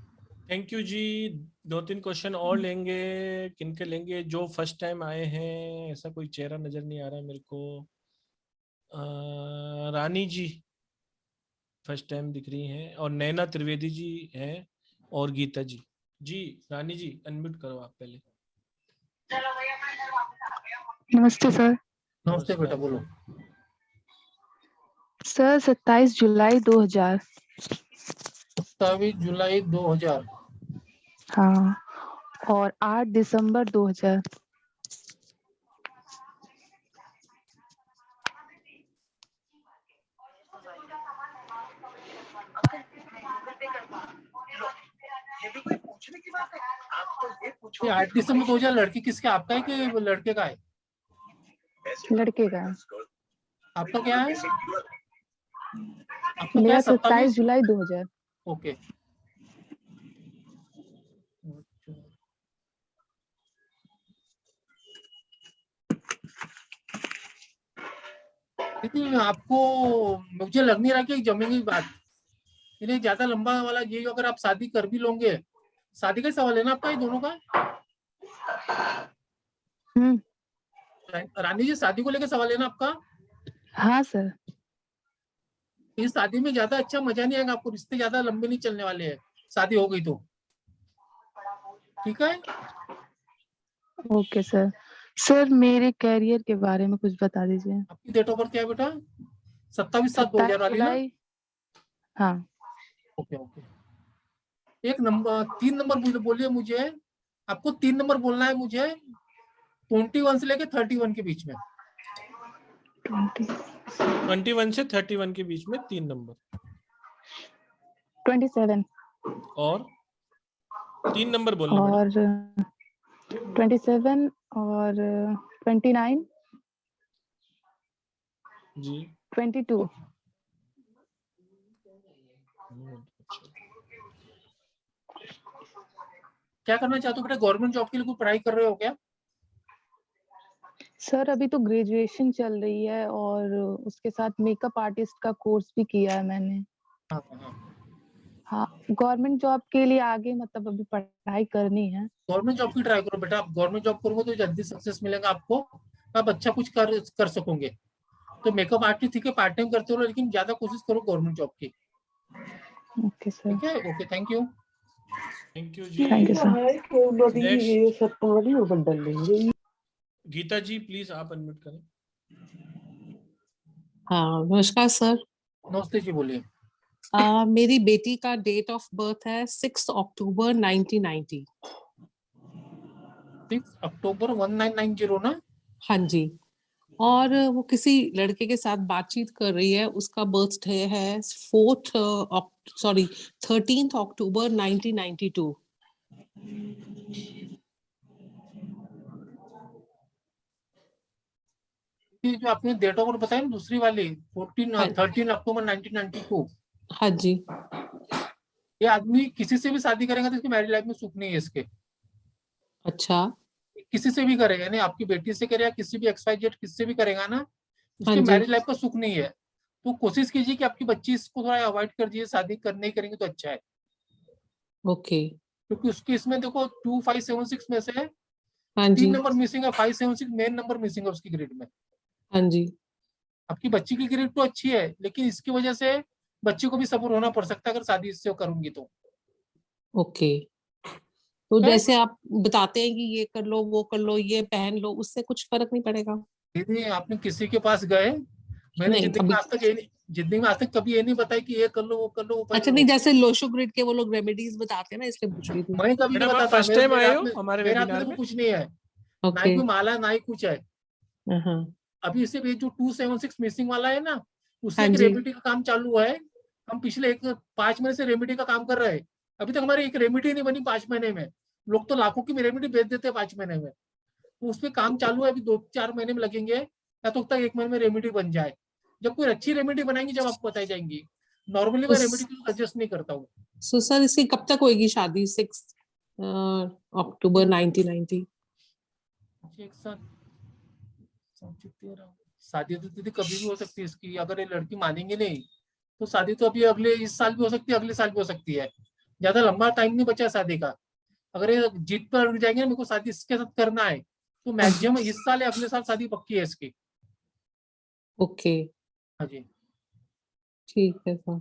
थैंक यू जी। 2-3 क्वेश्चन और लेंगे। किनके लेंगे? जो फर्स्ट टाइम आए हैं, ऐसा कोई चेहरा नजर नहीं आ रहा मेरे को। रानी जी फर्स्ट टाइम दिख रही हैं, और नैना त्रिवेदी जी हैं, और गीता जी। जी रानी जी अनम्यूट करो आप पहले। नमस्ते सर। नमस्ते बेटा, बोलो। सर 27 जुलाई 2000। 27 जुलाई 2000। हाँ, और 8 दिसंबर 2000। ये 8 दिसंबर 2000 लड़की किसके, आपका है कि लड़के का है? लड़के का है। आपका क्या है? आपका क्या मेरा है? 27 जुलाई 2000। ओके। लेकिन आपको, मुझे लग नहीं रहा कि जमेगी बात, इन्हें ज्यादा लंबा वाला ये, अगर आप शादी कर भी लोगे, शादी का सवाल है ना आपका, ये दोनों का? रानी जी शादी को लेकर सवाल है ना आपका? हाँ सर। इस शादी में ज्यादा अच्छा मजा नहीं आएगा आपको, रिश्ते ज्यादा लंबे नहीं चलने वाले हैं शादी हो गई तो। ठीक है, ओके सर। सर मेरे कैरियर के बारे में कुछ बता दीजिए। आपकी डेट ऑफ बर्थ क्या है बेटा? 27/7/2000 वाली ना? हाँ। Okay okay. एक नंबर, 3 नंबर बोलिए मुझे, आपको 3 नंबर बोलना है मुझे, 21 से लेके 31 के बीच में। 21 से 31 के बीच में 3 नंबर। 27 और 3 नंबर बोलने और 27 और 29 जी 22। क्या करना चाहते हो बेटा? गवर्नमेंट जॉब के लिए कोई पढ़ाई कर रहे हो क्या? सर अभी तो ग्रेजुएशन चल रही है और उसके साथ मेकअप आर्टिस्ट का कोर्स भी किया है मैंने। हाँ, गवर्नमेंट जॉब के लिए आगे मतलब अभी पढ़ाई करनी है। गवर्नमेंट जॉब की ट्राई करो बेटा, आप गवर्नमेंट जॉब करोगे तो जल्दी सक्सेस मिलेगा आपको, आप अच्छा कुछ कर सकोगे। तो मेकअप आर्टिस्ट ठीक है, पार्ट टाइम करते हो, लेकिन ज्यादा कोशिश करो गवर्नमेंट जॉब की। Okay sir. ठीक है, okay, thank you. Thank you जी। Thank you sir. Geeta ji please आप अनम्यूट करें। हाँ नमस्कार सर। नमस्ते जी, बोलिए। मेरी बेटी का डेट ऑफ बर्थ है 6 अक्टूबर 1990। 6 अक्टूबर 1990 ना? हाँ जी। और वो किसी लड़के के साथ बातचीत कर रही है, उसका बर्थडे है 13 अक्टूबर 1992। ये जो आपने डेट ऑफ बर्थ बताया ना दूसरी वाली 13 अक्टूबर 1992। हाँ जी। ये आदमी किसी से भी शादी करेगा तो इसकी मैरिज लाइफ में सुख नहीं है इसके। अच्छा। किसी से भी करेगा, यानी आपकी बेटी से करेगा, किसी भी XYZ किसी से भी करेगा ना, हाँ उसकी जी। मैरिज लाइफ का सुख नहीं है। तो कोशिश कीजिए कि आपकी बच्ची इसको थोड़ा अवॉइड कर दीजिए, शादी करने ही करेंगे तो अच्छा है। ओके। क्योंकि उसकी इसमें देखो 2576 में से हाँ 3 जी। नंबर मिसिंग है, 576 मेन नंबर मिसिंग है उसकी ग्रिड में। हाँ जी। आपकी बच्ची की ग्रिड तो अच्छी है, लेकिन इसकी वजह से बच्ची को भी सफर होना पड़ सकता है अगर शादी इससे करूंगी तो। ओके। तो जैसे आप बताते हैं कि ये कर लो, वो कर लो, ये पहन लो, उससे कुछ फर्क नहीं पड़ेगा? दीदी आपने किसी के पास गए? मैंने नहीं, जिंदगी कभी। में आज तक जिंदगी में आज तक कभी ये नहीं बताया कि ये कर लो, वो कर लो, वो पहन अच्छा, लो। नहीं, जैसे लोशो ग्रिड के वो लोग रेमेडीज बताते हैं ना, इसलिए पूछ रही थी। मैं कभी नहीं मैडम, आप बताता। फर्स्ट टाइम आए हो मेरे हमारे हाथ में वेबिनार देखो में? कुछ नहीं है, ना ओके। ही कोई माला, ना ही कुछ है। हाँ अभी सिर्फ ये जो 276 मिसिंग वाला है ना, उससे हाँ एक जी। रेमेडी का काम चालू है। हम पिछले 5 महीने से रेमेडी का काम कर रहे हैं। अभी तक हमारी एक रेमेडी नहीं बनी 5 महीने में। लोग तो लाखों की रेमेडी बेच देते हैं 5 महीने में। तो उस पर काम चालू है, अभी 2-4 महीने में लगेंगे, या तो तक 1 महीने में रेमेडी बन जाए। जब कोई अच्छी रेमेडी बनाएंगे जब आपको बताई जाएंगी। नॉर्मली मैं रेमेडी को सजेस्ट नहीं करता हूँ। सो सर, इसकी कब तक होगी शादी? 6 अक्टूबर 1990। एक साथ शादी तो दीदी कभी भी हो सकती है इसकी, अगर ये लड़की मानेंगे नहीं तो शादी तो अभी अगले इस साल भी हो सकती है, अगले साल भी हो सकती है। ज्यादा लंबा टाइम नहीं बचा है शादी का। अगर ये जीत पर अड़ जाएंगे ना, मेरे को शादी इसके साथ करना है, तो मैक्सिमम इस साल या अगले साल शादी पक्की है इसकी। ओके। हाँ जी। ठीक है सर।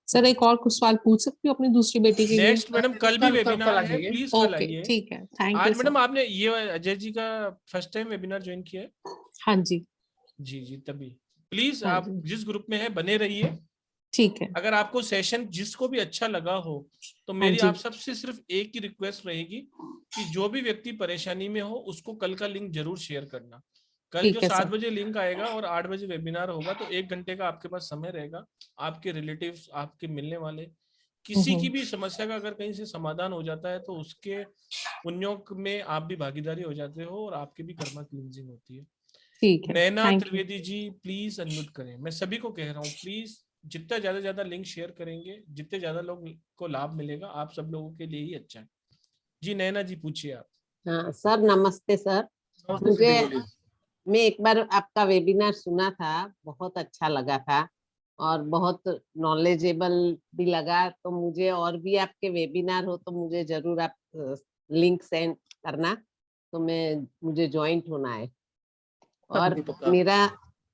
सर, एक और कुछ सवाल पूछ सकती हूँ अपनी दूसरी बेटी के लिए? नेक्स्ट मैडम, कल भी वेबिनार है, आइए। प्लीज कल ओके, आइए। ठीक है, थैंक यू आज सर। मैडम आपने ये अजय जी का फर्स्ट टाइम वेबिनार ज्वाइन किया है? हाँ जी। जी तभी प्लीज हाँ आप जी। जिस ग्रुप में है बने रहिए। ठीक है। अगर आपको सेशन जिसको भी अच्छा लगा हो तो हाँ मेरी जी। आप सबसे सिर्फ एक ही रिक्वेस्ट रहेगी कि जो भी व्यक्ति परेशानी में हो उसको कल का लिंक जरूर शेयर करना। कल जो ठीक है 7 सर। बजे लिंक आएगा और 8 बजे वेबिनार होगा, तो 1 घंटे का आपके पास समय रहेगा। आपके रिलेटिव्स, आपके मिलने वाले किसी की भी समस्या का अगर कहीं से समाधान हो जाता है तो उसके पुण्यों में आप भी भागीदारी हो जाते हो और आपकी भी कर्मा क्लींजिंग होती है। ठीक है, Naina thank you. Trivedi ji please unmute करें। मैं सभी को कह रहा हूँ, प्लीज जितना ज्यादा लिंक शेयर करेंगे, जितने ज्यादा लोग को लाभ मिलेगा, आप सब लोगों के लिए ही अच्छा है। जी नैना जी पूछिए आप। हाँ सर, नमस्ते सर। मुझे मैं एक बार आपका वेबिनार सुना था, बहुत अच्छा लगा था और बहुत नॉलेजेबल भी लगा। तो मुझे और भी आपके वेबिनार हो तो मुझे जरूर आप लिंक सेंड करना, तो मुझे ज्वाइंट होना है। और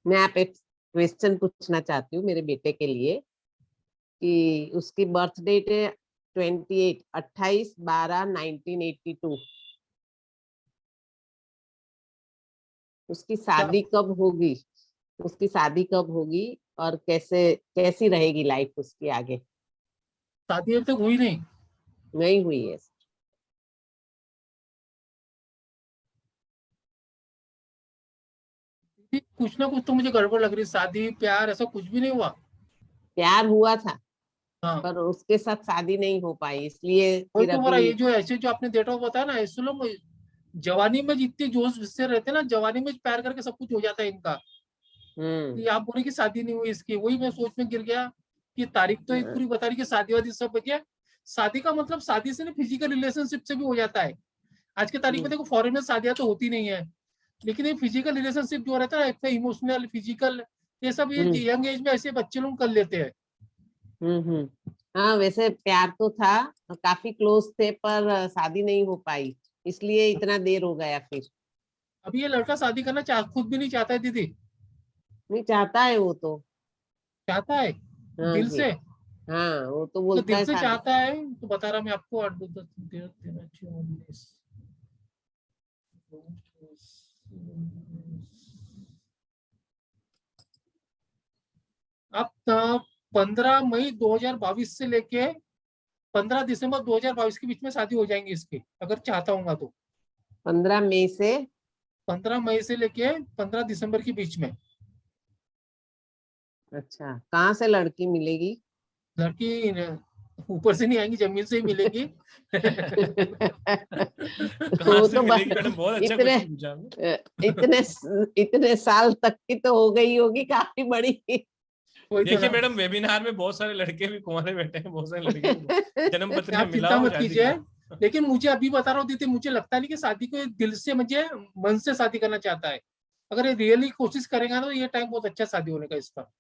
मैं आप एक क्वेश्चन पूछना चाहती हूँ मेरे बेटे के लिए कि उसकी बर्थ डेट है 28/12/1982। उसकी शादी कब होगी? उसकी शादी कब होगी और कैसी रहेगी लाइफ उसकी आगे? शादी अब तक हुई नहीं हुई है। कुछ ना कुछ तो मुझे गड़बड़ लग रही है। शादी प्यार ऐसा कुछ भी नहीं हुआ। प्यार हुआ था। हाँ। पर उसके साथ शादी नहीं हो पाई, इसलिए वही फिर तो हमारा अभी। ये जो ऐसे जो आपने डेटा बताया ना, ऐसे लोग जवानी में जितने जोश से रहते हैं ना, जवानी में प्यार करके सब कुछ हो जाता है इनका। ये आप बोले कि शादी नहीं हुई इसकी, वही मैं सोच में गिर गया कि तारीख तो एक पूरी बता रही कि शादी वादी सब बच गया। शादी का मतलब शादी से नहीं, फिजिकल रिलेशनशिप से भी हो जाता है। आज के तारीख में देखो फॉरेन में शादियां तो होती नहीं है, लेकिन ये फिजिकल रिलेशनशिप जो रहता है ना, इमोशनल फिजिकल, ये सब ये यंग एज में ऐसे बच्चे लोग कर लेते हैं। हाँ, वैसे प्यार तो था, काफी क्लोज थे, पर शादी नहीं हो पाई, इसलिए इतना देर हो गया। फिर अभी ये लड़का शादी करना खुद भी नहीं चाहता है दीदी। नहीं चाहता है, वो तो चाहता है दिल से। हाँ, वो तो तो बोलता दिल है से शादी। चाहता है तो बता रहा मैं आपको 8 2 10 13 19 आप 15 मई 2022 से लेके 15 दिसंबर 2022 के बीच में शादी हो जाएंगी इसकी, अगर चाहता हूँ तो। 15 मई से 15 मई से लेके 15 दिसंबर के बीच में। अच्छा, कहाँ से लड़की मिलेगी? लड़की ऊपर से नहीं आएंगी, जमीन से ही मिलेगी। वो से तो मिलेगी मैडम? बहुत अच्छा इतने क्वेश्चन पूछा आपने। इतने साल तक की तो हो गई होगी, काफी बड़ी। देखिए मैडम, वेबिनार में बहुत सारे लड़के भी कुंवारे बैठे हैं, बहुत सारे लड़के भी जन्म पत्रियां आप मिला चिंता हो मत शादी कीजिए, करो। लेकिन मुझे अभी बता रहा हूँ दीदी, मुझे लगता नहीं कि शादी को ये दिल से, मुझे मन से शादी करना चाहता है। अगर ये रियली कोशिश करेगा तो ये टाइम बहुत अच्छा शादी होने का इसका।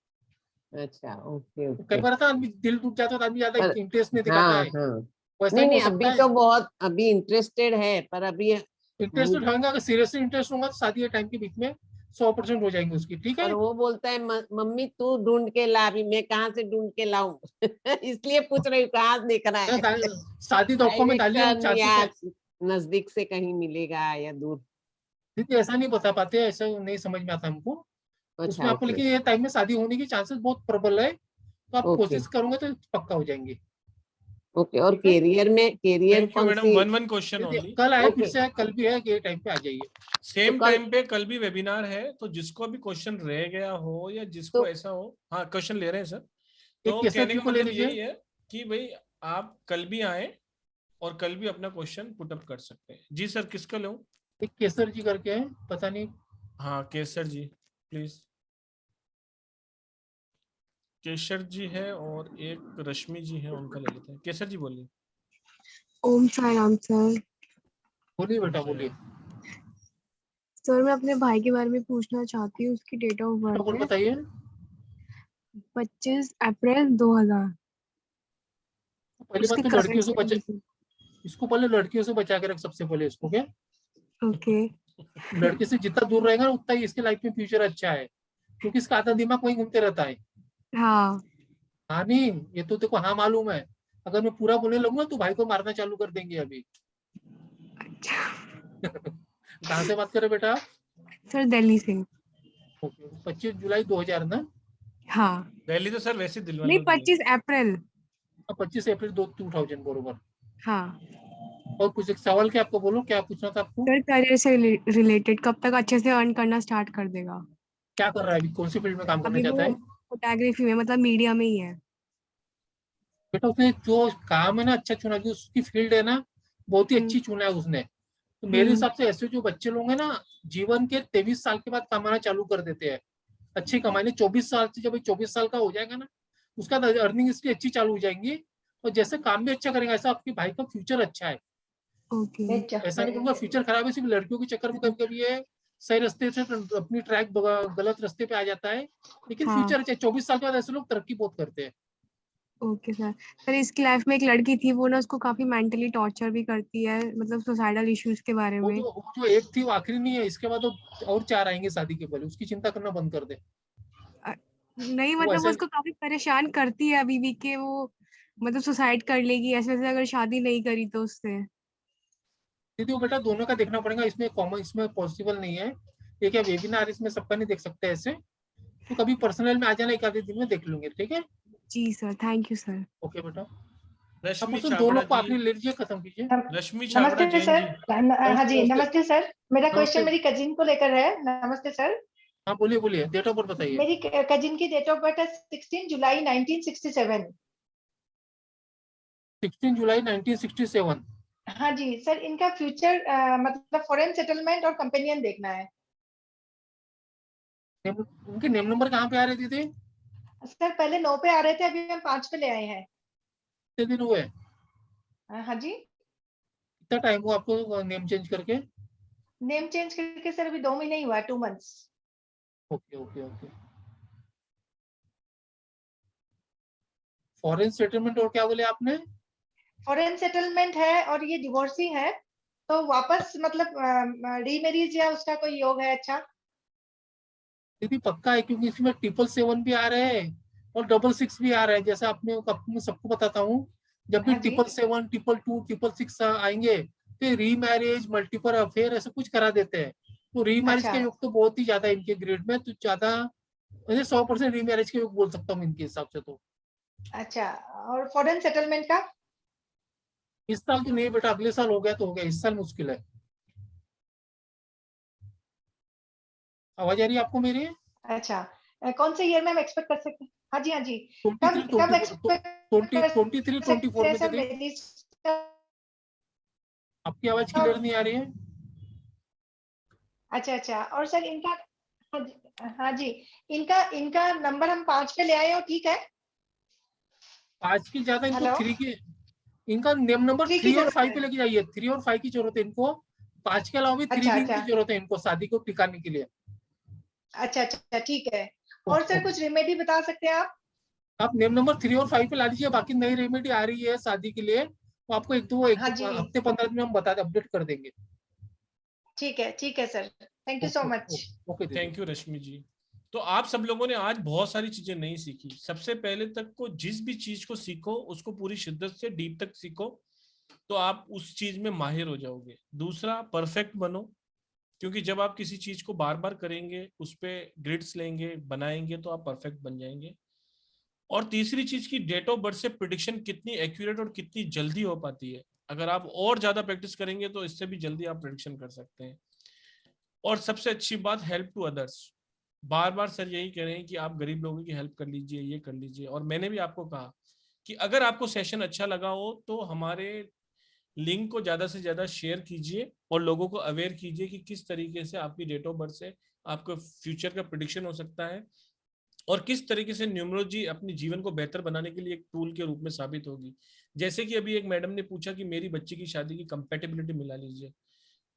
अच्छा, ओके कई ओके। बार था आदमी दिल टूट जाता है तो आदमी ज्यादा पर इंटरेस्ट नहीं दिखाता हाँ है, हाँ, वैसा नहीं भी नहीं, हो सकता अभी है। तो बहुत अभी इंटरेस्टेड है, पर अभी इंटरेस्ट होगा, अगर सीरियसली इंटरेस्ट होगा तो शादी के टाइम के बीच में 100% हो जाएंगे उसकी, ठीक है। पर वो बोलता है मम्मी तू ढूंढ के ला, अभी मैं कहाँ से ढूंढ के लाऊं? इसलिए पूछ रही हूँ कहाँ देखना है। शादी तो में डालिए, Direction या चांसेस है। नजदीक से कहीं मिलेगा या दूर? दीदी ऐसा नहीं बता पाते, ऐसा नहीं समझ में आता हमको उसमें अच्छा, आपको, ओके लेकिन ये टाइम में शादी होने की चांसेस बहुत प्रबल है, तो आप ओके कोशिश करोगे तो पक्का हो जाएंगे। ओके। और ठीक है, कैरियर थैंक यू कौन मैडम। सी? One question only. कल आए, फिर ओके, से कल भी है, ये टाइम पे आ जाइए। सेम कल टाइम पे कल भी वेबिनार है, तो जिसको भी क्वेश्चन रह गया हो या जिसको तो ऐसा हो, हाँ क्वेश्चन ले रहे हैं सर। एक तो केसर कहने जी का को ले मतलब लीजिए। यही है कि भाई आप कल भी आए और कल भी अपना क्वेश्चन पुट अप कर सकते हैं। जी सर, किसका लूं? एक केसर जी करके है, पता नहीं। हाँ केसर जी प्लीज। केसर जी है और एक रश्मि जी है, उनका ले लेते हैं। केसर जी बोलिए। ओम साई राम सर। बोलिए बेटा, बोलिए। सर मैं अपने भाई के बारे में पूछना चाहती हूँ, उसकी डेट ऑफ बर्थ है बताइए। 25 अप्रैल 2000। पहली बात तो लड़कियों से बचा, इसको पहले लड़कियों से बचा के रख सबसे पहले इसको, क्या ओके। लड़के से जितना दूर रहेगा उतना ही इसके लाइफ में फ्यूचर अच्छा है, क्योंकि इसका आधा दिमाग वहीं घूमते रहता है। हाँ हाँ नहीं, ये तो देखो, हाँ मालूम है, अगर मैं पूरा बोलने लगूंगा तो भाई को मारना चालू कर देंगे अभी। कहाँ से बात कर रहे बेटा? सर दिल्ली से। 25 जुलाई 2000 ना? हाँ दिल्ली तो सर वैसे दिलवाले नहीं, 25 अप्रैल। 25 अप्रैल 2000 बरोबर। हाँ। और कुछ एक सवाल क्या आपको, बोलो क्या पूछना था आपको? सर करियर से रिलेटेड कब तक अच्छे से अर्न करना स्टार्ट कर देगा? क्या कर रहा है अभी, कौन सी फील्ड में काम करना अभी चाहता वो है? फोटोग्राफी में, मतलब मीडिया में ही है। बेटा उसने जो काम है ना अच्छा चुना, जो उसकी फील्ड है ना बहुत ही अच्छी चुना है उसने। तो मेरे हिसाब से ऐसे जो बच्चे लोग हैं ना, जीवन के 23 साल के बाद कमाना चालू कर देते हैं, अच्छी कमाई। 24 साल से, जब 24 साल का हो जाएगा ना, उसका अर्निंग इसकी अच्छी चालू हो जाएंगी, और जैसे काम भी अच्छा करेगा ऐसा आपके भाई का फ्यूचर अच्छा है। ऐसा नहीं बोलूंगा फ्यूचर खराब है, सिर्फ लड़कियों के चक्कर में कभी कभी ये सही रास्ते से अपनी ट्रैक गलत रास्ते पे आ जाता है, लेकिन फ्यूचर अच्छा है। 24 साल के बाद ऐसे लोग तरक्की बहुत करते हैं। Okay sir. सर इसकी लाइफ में एक लड़की थी, वो ना उसको काफी मेंटली टॉर्चर भी करती है, मतलब सुसाइडल इश्यूज के बारे में। वो जो एक थी वो आखिरी नहीं है, इसके बाद और 4 आएंगे शादी के पहले, उसकी चिंता करना बंद कर दे। नहीं मतलब वो उसको काफी परेशान करती है अभी भी, कि वो मतलब सुसाइड कर लेगी ऐसे वैसे अगर शादी नहीं करी तो उससे। दीदी वो बेटा दोनों का देखना पड़ेगा, इसमें कॉमन, इसमें पॉसिबल नहीं है। ये क्या वेबिनार, इसमें सबका नहीं देख सकते ऐसे, तो कभी पर्सनल में आ जाना, एक आधे दिन में देख लूंगे, ठीक है? जी sir, thank you sir. Okay बेटा। रश्मि दो लोग को आखिरी ले लीजिए, खत्म कीजिए। रश्मि छाबड़ा नमस्ते जैन सर। जी। हाँ जी नमस्ते सर, मेरा क्वेश्चन मेरी कजिन को लेकर है। नमस्ते सर। हाँ बोलिए बोलिए, डेट ऑफ बर्थ बताइए। मेरी कजिन की डेट ऑफ बर्थ है 16 जुलाई 1967। 16 जुलाई 1967। हाँ जी सर, इनका फ्यूचर मतलब फॉरेन सेटलमेंट और कंपेनियन देखना है। उनके नेम नंबर कहाँ पे आ रहे थे? सर पहले 9 पे आ रहे थे, अभी हम 5 पे ले आए हैं। कितने दिन हुए? हाँ जी। कितना टाइम हुआ आपको नेम चेंज करके? नेम चेंज करके सर अभी 2 महीने ही हुआ, 2 months. Okay okay okay. Foreign settlement और क्या बोले आपने? फॉरेन सेटलमेंट है और ये डिवोर्सी है, तो वापस मतलब रीमैरिज या उसका कोई योग है? अच्छा दीदी पक्का है, क्योंकि इसमें 777 भी आ रहे हैं और 666 भी आ रहे हैं। जैसा आपने सबको बताता हूँ, जब भी 777, 222, 666 आएंगे तो रीमैरिज, मल्टीपल अफेयर ऐसा कुछ करा देते हैं। तो रीमैरिज के योग तो बहुत ही ज्यादा इनके ग्रेड में, तो ज्यादा 100% रीमैरिज के योग बोल सकता हूँ इनके हिसाब से। तो अच्छा, और फॉरेन सेटलमेंट का? इस साल तो नहीं बेटा, अगले साल हो गया तो हो गया, इस साल मुश्किल है। आवाज आ रही है आपको मेरी? अच्छा, कौन से ईयर में हम एक्सपेक्ट कर सकते हैं? हाँ जी, हाँ जी। 23, कब एक्सपेक्ट 24 में सर? दे दी। आपकी आवाज क्लियर नहीं आ रही है। अच्छा अच्छा, और सर इनका, हाँ जी, इनका नंबर हम 5 पे ले आए हो, ठीक है? 5 की ज्यादा, इनको हेलो? 3 की, इनका नेम नंबर 3 की 3 और जरूरत 5 है। पे लेके जाइए। 3 और 5 की जरूरत है इनको। 5 के अलावा भी 3 अच्छा भी अच्छा इनकी जरूरत है इनको शादी को टिकाने के लिए। अच्छा अच्छा, ठीक है। और सर कुछ रेमेडी बता सकते हैं आप? आप नेम नंबर 3 और 5 पे ला लीजिए। बाकी नई रेमेडी आ रही है शादी के लिए, तो आपको एक हाँ जी, हफ्ते 15 दिन में हम बता अपडेट कर देंगे। ठीक है sir, thank you so much. Okay, thank you Rashmi ji. तो आप सब लोगों ने आज बहुत सारी चीजें नहीं सीखी। सबसे पहले तक को जिस भी चीज को सीखो उसको पूरी शिद्दत से डीप तक सीखो, तो आप उस चीज में माहिर हो जाओगे। दूसरा, परफेक्ट बनो, क्योंकि जब आप किसी चीज को बार बार करेंगे, उस पर ग्रिड्स लेंगे, बनाएंगे, तो आप परफेक्ट बन जाएंगे। और तीसरी चीज की डेट ऑफ बर्थ से प्रिडिक्शन कितनी एक्यूरेट और कितनी जल्दी हो पाती है। अगर आप और ज्यादा प्रैक्टिस करेंगे तो इससे भी जल्दी आप प्रिडिक्शन कर सकते हैं। और सबसे अच्छी बात, हेल्प टू अदर्स। बार बार सर यही कह रहे हैं कि आप गरीब लोगों की हेल्प कर लीजिए, ये कर लीजिए। और मैंने भी आपको कहा कि अगर आपको सेशन अच्छा लगा हो तो हमारे लिंक को ज्यादा से ज्यादा शेयर कीजिए और लोगों को अवेयर कीजिए कि किस तरीके से आपकी डेट ऑफ बर्थ से आपका फ्यूचर का प्रिडिक्शन हो सकता है और किस तरीके से न्यूमरोलॉजी अपने जीवन को बेहतर बनाने के लिए एक टूल के रूप में साबित होगी। जैसे कि अभी एक मैडम ने पूछा कि मेरी बच्ची की शादी की कंपैटिबिलिटी मिला लीजिए,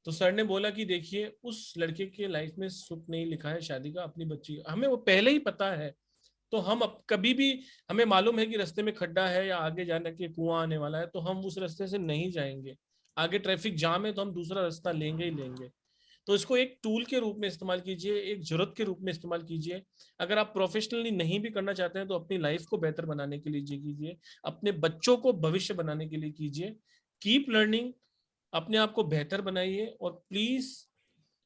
तो सर ने बोला कि देखिए, उस लड़के के लाइफ में सुख नहीं लिखा है शादी का, अपनी बच्ची का हमें वो पहले ही पता है। तो हम अब कभी भी, हमें मालूम है कि रास्ते में खड्डा है या आगे जाने के कुआं आने वाला है, तो हम उस रास्ते से नहीं जाएंगे। आगे ट्रैफिक जाम है तो हम दूसरा रास्ता लेंगे ही लेंगे। तो इसको एक टूल के रूप में इस्तेमाल कीजिए, एक जरूरत के रूप में इस्तेमाल कीजिए। अगर आप प्रोफेशनली नहीं भी करना चाहते हैं तो अपनी लाइफ को बेहतर बनाने के लिए कीजिए, अपने बच्चों को भविष्य बनाने के लिए कीजिए। कीप लर्निंग, अपने आप को बेहतर बनाइए। और प्लीज,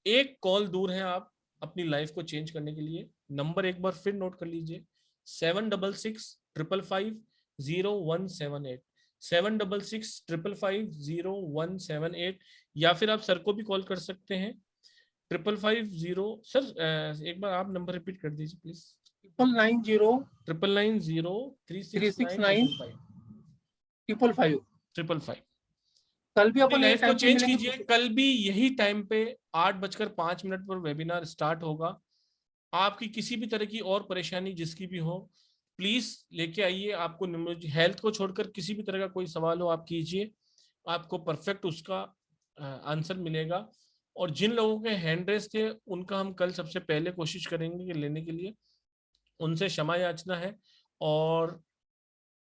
एक कॉल दूर है आप अपनी लाइफ को चेंज करने के लिए। नंबर एक बार फिर नोट कर लीजिए, 7665550178, 7665550178। या फिर आप सर को भी कॉल कर सकते हैं, 5550। सर एक बार आप नंबर रिपीट कर दीजिए प्लीज। 9909036955। कल भी अपनी अपन लाइफ को चेंज मिलेंगे। कीजिए। कल भी यही टाइम पे 8:05 पर वेबिनार स्टार्ट होगा। आपकी किसी भी तरह की और परेशानी जिसकी भी हो, प्लीज लेके आइए। आपको हेल्थ को छोड़कर किसी भी तरह का कोई सवाल हो आप कीजिए, आपको परफेक्ट उसका आंसर मिलेगा। और जिन लोगों के हैंड रेस थे उनका हम कल सबसे पहले कोशिश करेंगे कि लेने के लिए, उनसे क्षमा याचना है। और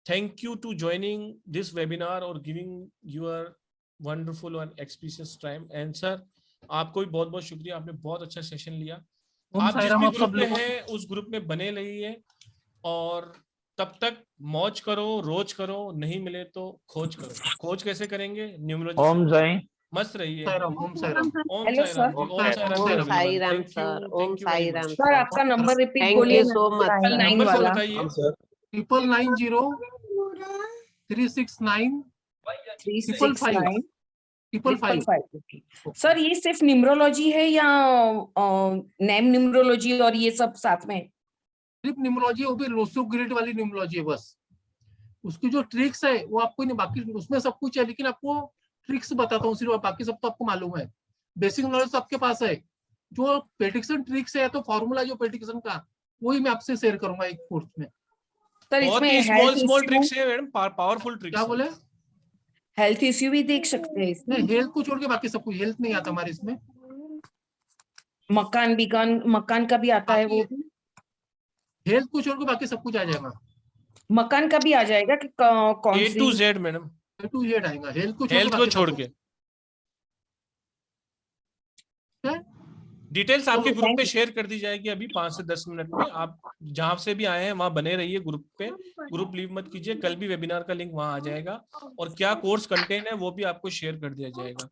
thank you to joining this webinar और giving your wonderful and experience time. And sir, आपको भी बहुत बहुत शुक्रिया, आपने बहुत अच्छा सेशन लिया। आप जिस भी ग्रुप में हैं उस ग्रुप में बने रहिए, और तब तक मौज करो, रोज करो, नहीं मिले तो खोज करो। खोज कैसे करेंगे? न्यूमरोलॉजी। ओम साईं। मस्त रहिए। ओम साईराम। Om hello Sairam sir. जी। Om Sairam. Om Sairam thank you, sir. Om thank you very much. Sairam sir आपका नंबर रिपीट थैंक बोलिए यू सो मच। नंबर से बताइए। 9903695555। सर ये सिर्फ न्यूमरोलॉजी है या नेम न्यूमरोलॉजी और ये सब साथ में? सिर्फ न्यूमरोलॉजी, वो भी लोसो ग्रिड वाली न्यूमरोलॉजी है बस। उसकी जो ट्रिक्स है वो आपको नहीं, बाकी उसमें सब कुछ है, लेकिन आपको ट्रिक्स बताता हूँ सिर्फ, बाकी सब तो आपको मालूम है। बेसिक नॉलेज तो आपके पास है। जो प्रेडिक्शन ट्रिक्स है, तो फॉर्मूला जो प्रेडिक्शन का, वही मैं आपसे शेयर करूंगा एक कोर्स में। बहुत ही स्मॉल ट्रिक्स है मैडम, पावरफुल ट्रिक्स। क्या बोले? हेल्थ इश्यू भी देख सकते हैं इसमें? हेल्थ को छोड़ के बाकी सब कुछ, हेल्थ नहीं आता हमारे इसमें। मकान का भी आता है वो? हेल्थ को छोड़ के बाकी सब कुछ आ जाएगा। मकान का भी आ जाएगा कि कौन A to Z madam, A to Z आएगा। हेल्थ को छोड़ के। डिटेल्स आपके ग्रुप पे शेयर कर दी जाएगी अभी 5 से 10 मिनट में। आप जहां से भी आए हैं वहां बने रहिए ग्रुप पे, ग्रुप लीव मत कीजिए। कल भी वेबिनार का लिंक वहां आ जाएगा, और क्या कोर्स कंटेंट है वो भी आपको शेयर कर दिया जाएगा।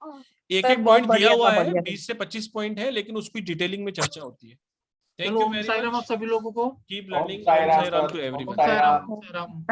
एक एक पॉइंट दिया हुआ है, 20 से 25 पॉइंट है, लेकिन उसकी डिटेलिंग में चर्चा होती है। Thank चलो you Om very Sai Ram much. आप सभी लोगों को। Keep learning. Om Sai Ram, Om Sai Ram sir. to Om everyone. Sai Ram. Sai Ram.